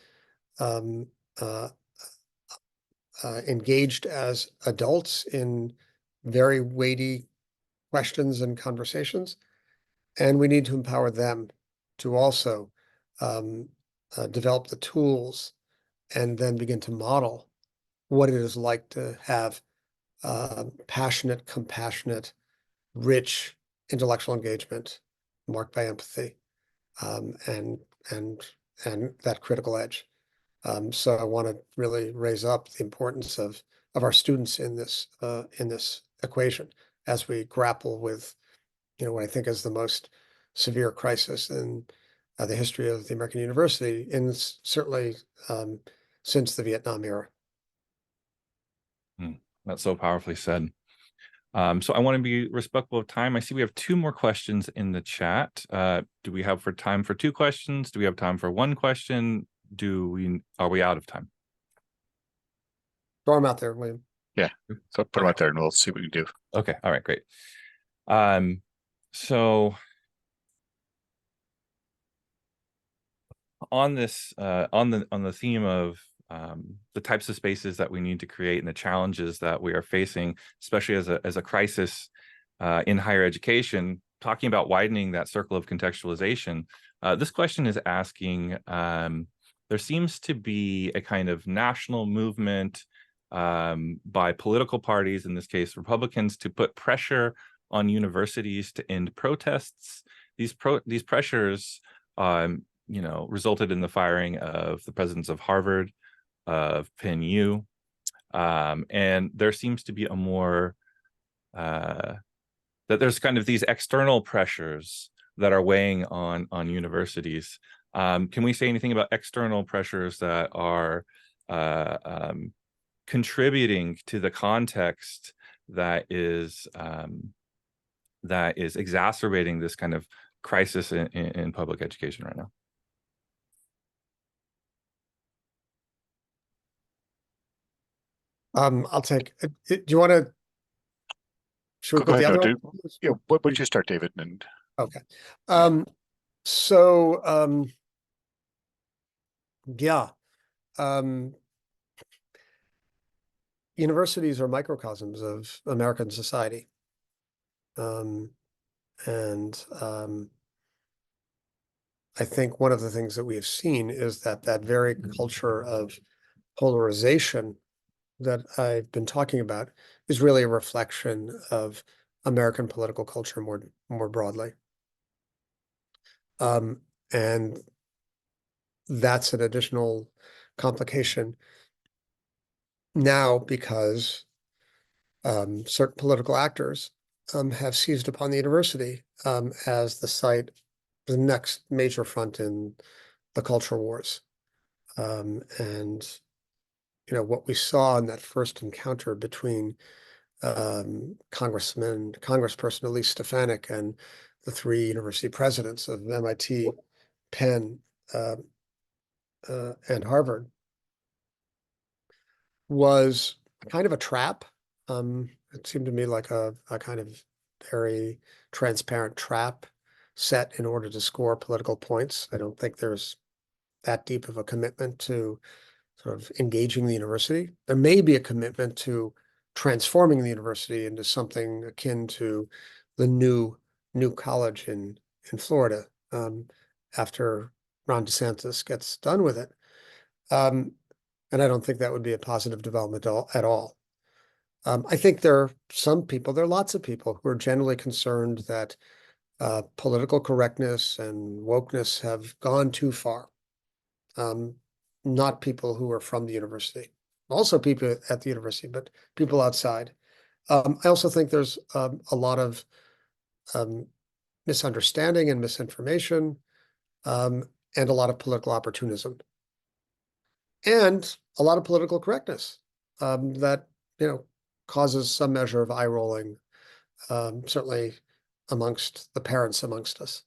engaged as adults in very weighty questions and conversations. And we need to empower them to also develop the tools, and then begin to model what it is like to have passionate, compassionate, rich intellectual engagement marked by empathy, and that critical edge. So I want to really raise up the importance of our students in this equation as we grapple with, what I think is the most severe crisis in the history of the American university, and certainly since the Vietnam era. That's so powerfully said. So I want to be respectful of time. I see we have 2 more questions in the chat. Do we have time for 2 questions? Do we have time for 1 question? Are we out of time? Throw them out there, William. Yeah, so put them out there and we'll see what we can do. Okay, all right, great. So on this, on the theme of the types of spaces that we need to create and the challenges that we are facing, especially as a crisis in higher education, talking about widening that circle of contextualization, this question is asking, there seems to be a kind of national movement by political parties, in this case Republicans, to put pressure on universities to end protests. These pressures resulted in the firing of the presidents of Harvard, of Penn U, and there seems to be a more that there's kind of these external pressures that are weighing on universities. Can we say anything about external pressures that are contributing to the context that is exacerbating this kind of crisis in public education right now? I'll take. Do you want to? Should we Go put the ahead, other no, one? what would you start, David? And Okay. So yeah. Universities are microcosms of American society. And I think one of the things that we have seen is that very culture of polarization that I've been talking about is really a reflection of American political culture more broadly. And that's an additional complication now because certain political actors have seized upon the university as the next major front in the culture wars. And what we saw in that first encounter between Congressperson Elise Stefanik and the 3 university presidents of MIT, Penn, and Harvard was kind of a trap. It seemed to me like a kind of very transparent trap set in order to score political points. I don't think there's that deep of a commitment to sort of engaging the university. There may be a commitment to transforming the university into something akin to the new college in Florida after Ron DeSantis gets done with it. And I don't think that would be a positive development at all. I think there are lots of people who are generally concerned that political correctness and wokeness have gone too far. Not people who are from the university, also people at the university, but people outside. I also think there's a lot of misunderstanding and misinformation, and a lot of political opportunism, and a lot of political correctness that causes some measure of eye rolling, certainly amongst the parents amongst us.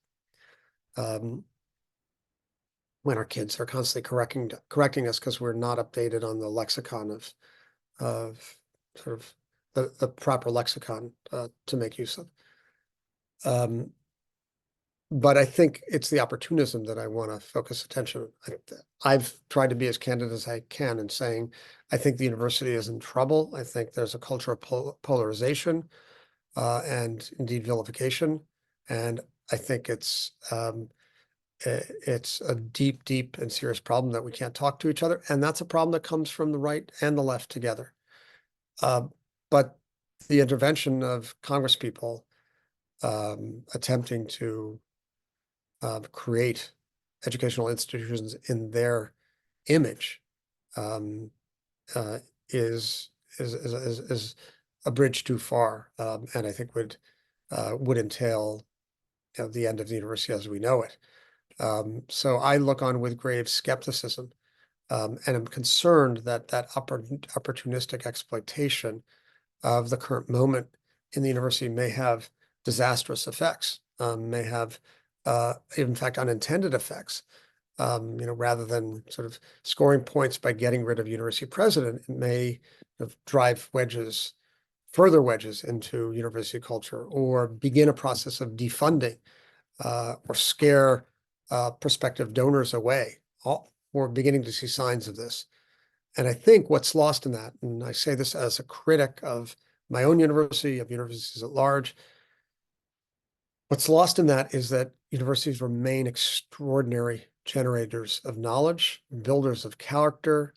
When our kids are constantly correcting us because we're not updated on the lexicon of sort of the proper lexicon to make use of. But I think it's the opportunism that I want to focus attention on. I've tried to be as candid as I can in saying I think the university is in trouble. I think there's a culture of polarization and indeed vilification. And I think it's it's a deep, deep and serious problem that we can't talk to each other. And that's a problem that comes from the right and the left together. But the intervention of Congresspeople attempting to create educational institutions in their image is a bridge too far, and I think would entail, the end of the university as we know it. So I look on with grave skepticism, and I'm concerned that opportunistic exploitation of the current moment in the university may have disastrous effects, may have, in fact, unintended effects. Rather than sort of scoring points by getting rid of university president, it may drive further wedges into university culture, or begin a process of defunding, or scare prospective donors away. We're beginning to see signs of this. And I think what's lost in that, and I say this as a critic of my own university, of universities at large, what's lost in that is that universities remain extraordinary generators of knowledge, builders of character,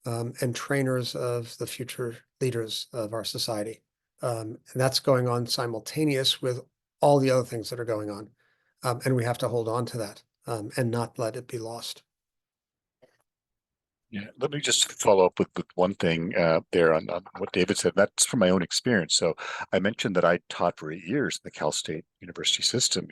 and trainers of the future leaders of our society. And that's going on simultaneous with all the other things that are going on. And we have to hold on to that, and not let it be lost. Yeah, let me just follow up with one thing there on what David said. That's from my own experience. So I mentioned that I taught for 8 years in the Cal State University system,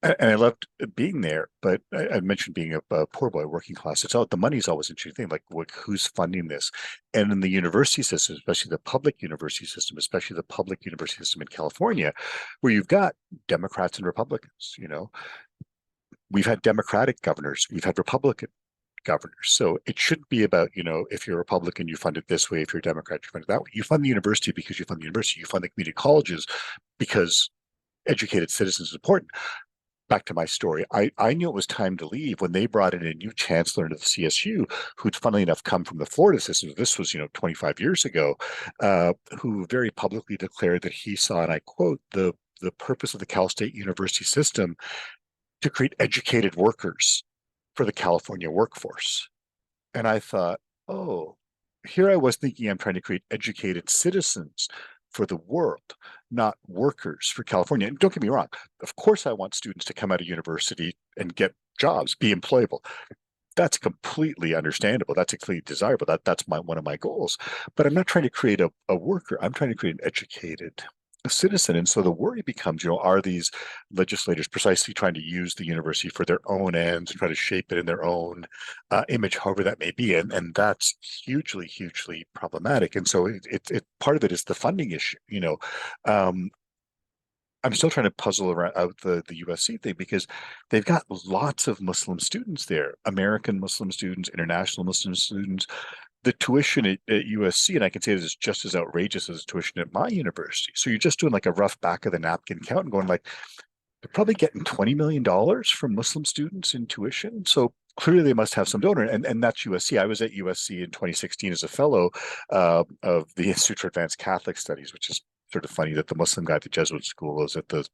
and I loved being there. But I mentioned being a poor boy, working class. The money's always an interesting thing, like who's funding this? And in the university system, especially the public university system, especially the public university system in California, where you've got Democrats and Republicans, we've had Democratic governors, we've had Republican governors. So it shouldn't be about, if you're a Republican, you fund it this way. If you're a Democrat, you fund it that way. You fund the university because you fund the university. You fund the community colleges because educated citizens is important. Back to my story, I knew it was time to leave when they brought in a new chancellor into the CSU, who'd funnily enough come from the Florida system. This was, 25 years ago, who very publicly declared that he saw, and I quote, the purpose of the Cal State University system to create educated workers for the California workforce. And I thought, oh, here I was thinking I'm trying to create educated citizens for the world, not workers for California. And don't get me wrong, of course I want students to come out of university and get jobs, be employable. That's completely understandable. That's completely desirable. That's one of my goals. But I'm not trying to create a worker. I'm trying to create an educated citizen. And so the worry becomes, are these legislators precisely trying to use the university for their own ends and try to shape it in their own image, however that may be? And that's hugely, hugely problematic. And so it part of it is the funding issue. I'm still trying to puzzle out the USC thing, because they've got lots of Muslim students there, American Muslim students, international Muslim students. The tuition at USC, and I can say this is just as outrageous as tuition at my university. So you're just doing like a rough back of the napkin count and going like, they're probably getting $20 million from Muslim students in tuition. So clearly they must have some donor, and that's USC. I was at USC in 2016 as a fellow of the Institute for Advanced Catholic Studies, which is sort of funny that the Muslim guy at the Jesuit school was at the,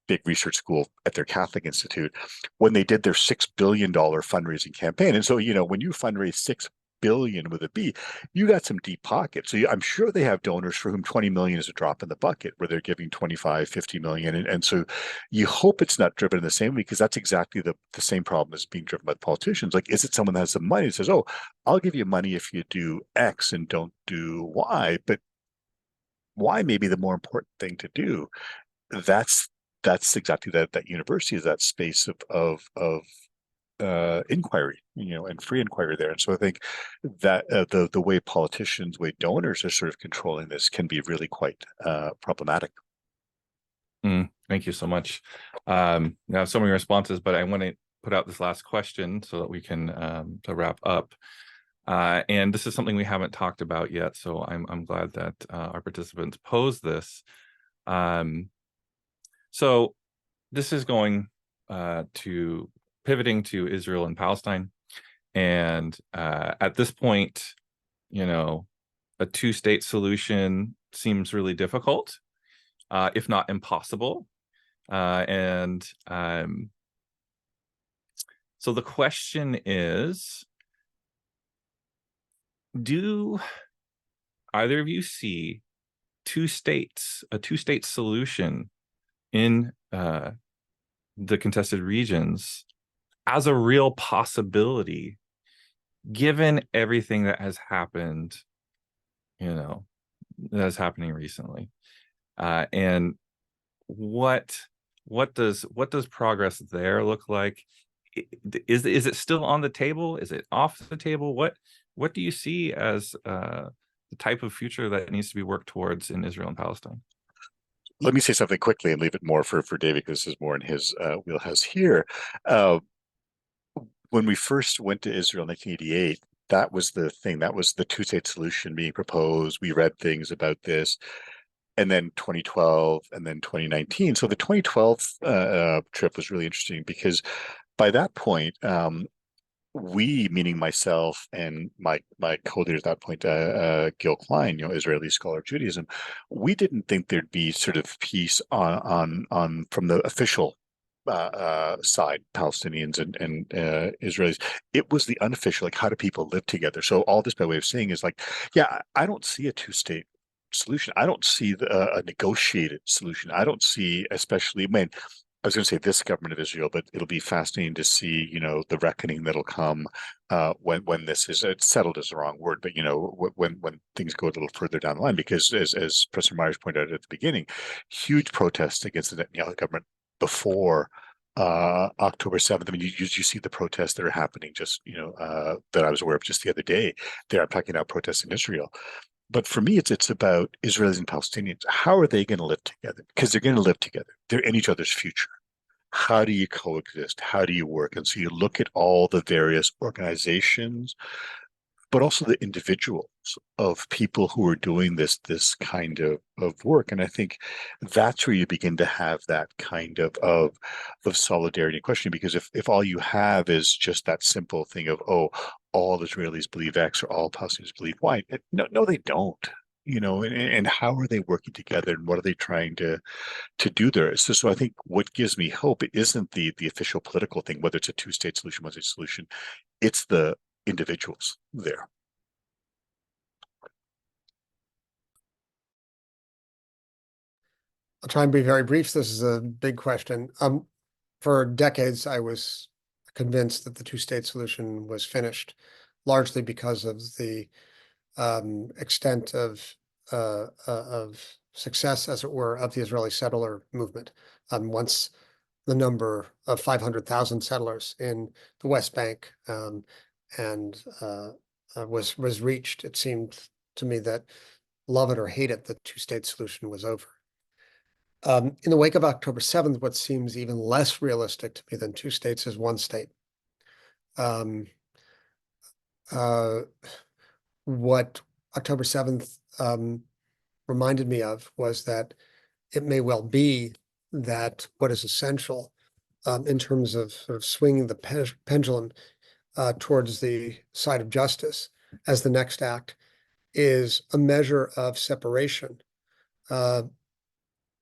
big research school at their Catholic institute when they did their $6 billion fundraising campaign. And so, when you fundraise $6 billion with a B, you got some deep pockets. So I'm sure they have donors for whom 20 million is a drop in the bucket, where they're giving 25, 50 million. And so you hope it's not driven in the same way, because that's exactly the same problem as being driven by the politicians. Like, is it someone that has some money that says, oh, I'll give you money if you do X and don't do Y, but Y may be the more important thing to do. That's exactly that university is that space of inquiry, and free inquiry there. And so I think that the way politicians, way donors are sort of controlling this can be really quite problematic. Thank you so much. Now so many responses, but I want to put out this last question so that we can to wrap up. And this is something we haven't talked about yet, so I'm glad that our participants posed this. So this is going to pivoting to Israel and Palestine. And at this point, a two-state solution seems really difficult, if not impossible. And so the question is, do either of you see a two-state solution in the contested regions as a real possibility, given everything that has happened, that is happening recently? And what does progress there look like? Is it still on the table? Is it off the table? What do you see as the type of future that needs to be worked towards in Israel and Palestine? Let me say something quickly and leave it more for David, because this is more in his wheelhouse here. Uh, when we first went to Israel in 1988, that was the thing. That was the two-state solution being proposed. We read things about this. And then 2012 and then 2019. So the 2012 trip was really interesting because by that point, we, meaning myself and my co-leader at that point, Gil Klein, Israeli scholar of Judaism, we didn't think there'd be sort of peace on from the official side, Palestinians and Israelis. It was the unofficial, like, how do people live together? So all this by way of saying is like, yeah, I don't see a two-state solution. I don't see a negotiated solution. I don't see, especially when I was going to say this government of Israel, but it'll be fascinating to see, the reckoning that'll come when this is settled is the wrong word, but when things go a little further down the line, because as Professor Myers pointed out at the beginning, huge protests against the Netanyahu government before October 7th. I mean, you see the protests that are happening just, that I was aware of just the other day. There, I'm talking about protests in Israel. But for me, it's about Israelis and Palestinians. How are they going to live together? Because they're going to live together. They're in each other's future. How do you coexist? How do you work? And so you look at all the various organizations, but also the individuals of people who are doing this kind of work. And I think that's where you begin to have that kind of solidarity question, because if all you have is just that simple thing of, oh, all Israelis believe X or all Palestinians believe Y, no, they don't. And how are they working together, and what are they trying to do there? So I think what gives me hope, it isn't the official political thing, whether it's a two-state solution, one-state solution, it's the individuals there. I'll try and be very brief. This is a big question. For decades, I was convinced that the two-state solution was finished, largely because of the extent of success, as it were, of the Israeli settler movement. Once the number of 500,000 settlers in the West Bank was reached, it seemed to me that, love it or hate it, the two-state solution was over. In the wake of October 7th, what seems even less realistic to me than two states is one state. What October 7th reminded me of was that it may well be that what is essential in terms of sort of swinging the pendulum towards the side of justice as the next act is a measure of separation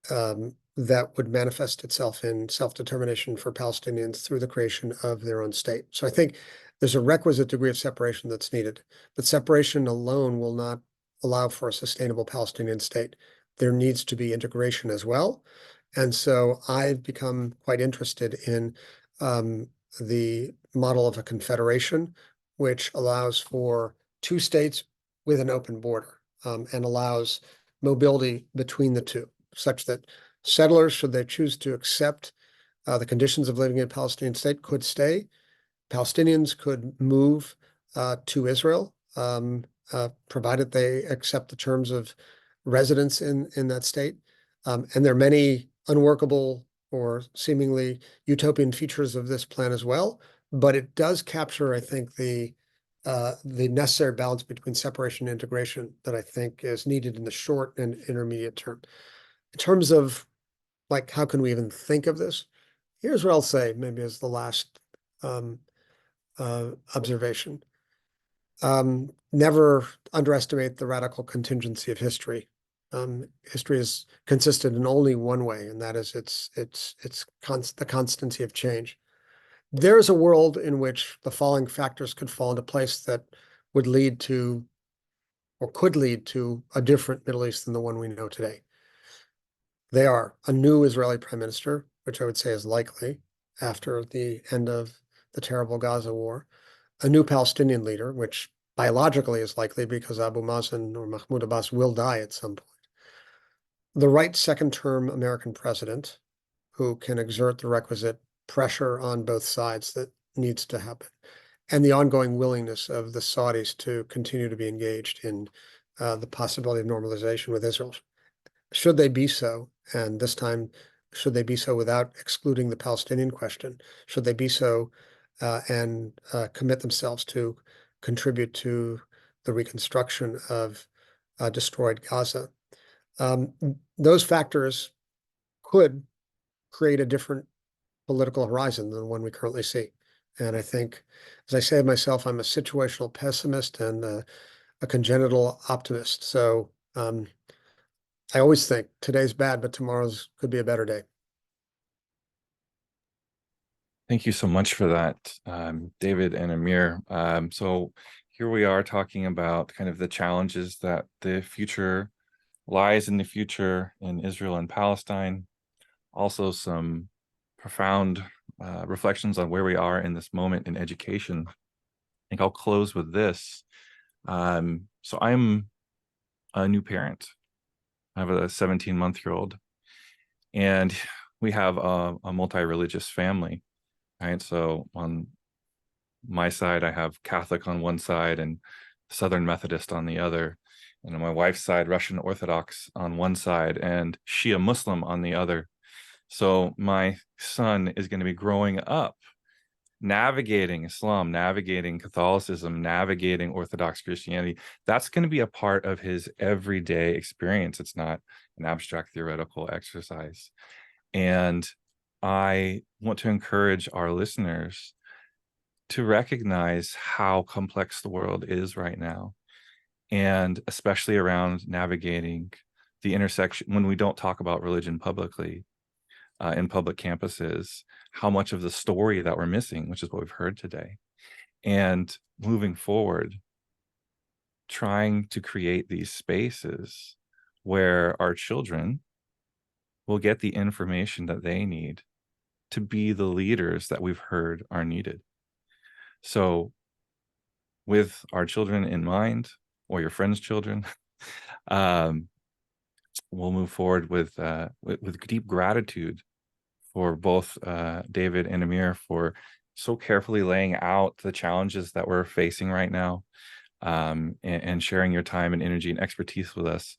that would manifest itself in self-determination for Palestinians through the creation of their own state. So I think there's a requisite degree of separation that's needed, but separation alone will not allow for a sustainable Palestinian state. There needs to be integration as well. And so I've become quite interested in the model of a confederation, which allows for two states with an open border and allows mobility between the two, such that settlers, should they choose to accept the conditions of living in a Palestinian state, could stay. Palestinians could move to Israel, provided they accept the terms of residence in that state. And there are many unworkable or seemingly utopian features of this plan as well, but it does capture, I think, the necessary balance between separation and integration that I think is needed in the short and intermediate term. In terms of, like, how can we even think of this? Here's what I'll say, maybe as the last observation. Never underestimate the radical contingency of history. History is consistent in only one way, and that is the constancy of change. There is a world in which the following factors could fall into place that would lead to, or could lead to, a different Middle East than the one we know today. They are a new Israeli prime minister, which I would say is likely after the end of the terrible Gaza war, a new Palestinian leader, which biologically is likely because Abu Mazen or Mahmoud Abbas will die at some point, the right second-term American president who can exert the requisite pressure on both sides that needs to happen, and the ongoing willingness of the Saudis to continue to be engaged in the possibility of normalization with Israel. Should they be so, and this time, should they be so without excluding the Palestinian question, should they be so and commit themselves to contribute to the reconstruction of destroyed Gaza, those factors could create a different political horizon than the one we currently see. And I think, as I say of myself, I'm a situational pessimist and a congenital optimist. So I always think today's bad, but tomorrow's could be a better day. Thank you so much for that, David and Amir. So here we are talking about kind of the challenges that the future lies in the future in Israel and Palestine. Also some profound reflections on where we are in this moment in education. I think I'll close with this. So I'm a new parent. I have a 17-month-old, and we have a multi-religious family, right? So on my side, I have Catholic on one side and Southern Methodist on the other. And on my wife's side, Russian Orthodox on one side and Shia Muslim on the other. So my son is going to be growing up navigating Islam, navigating Catholicism, navigating Orthodox Christianity. That's going to be a part of his everyday experience. It's not an abstract theoretical exercise. And I want to encourage our listeners to recognize how complex the world is right now, and especially around navigating the intersection when we don't talk about religion publicly in public campuses, how much of the story that we're missing, which is what we've heard today. And moving forward, trying to create these spaces where our children will get the information that they need to be the leaders that we've heard are needed. So with our children in mind, or your friends' children, we'll move forward with deep gratitude for both David and Amir for so carefully laying out the challenges that we're facing right now, and sharing your time and energy and expertise with us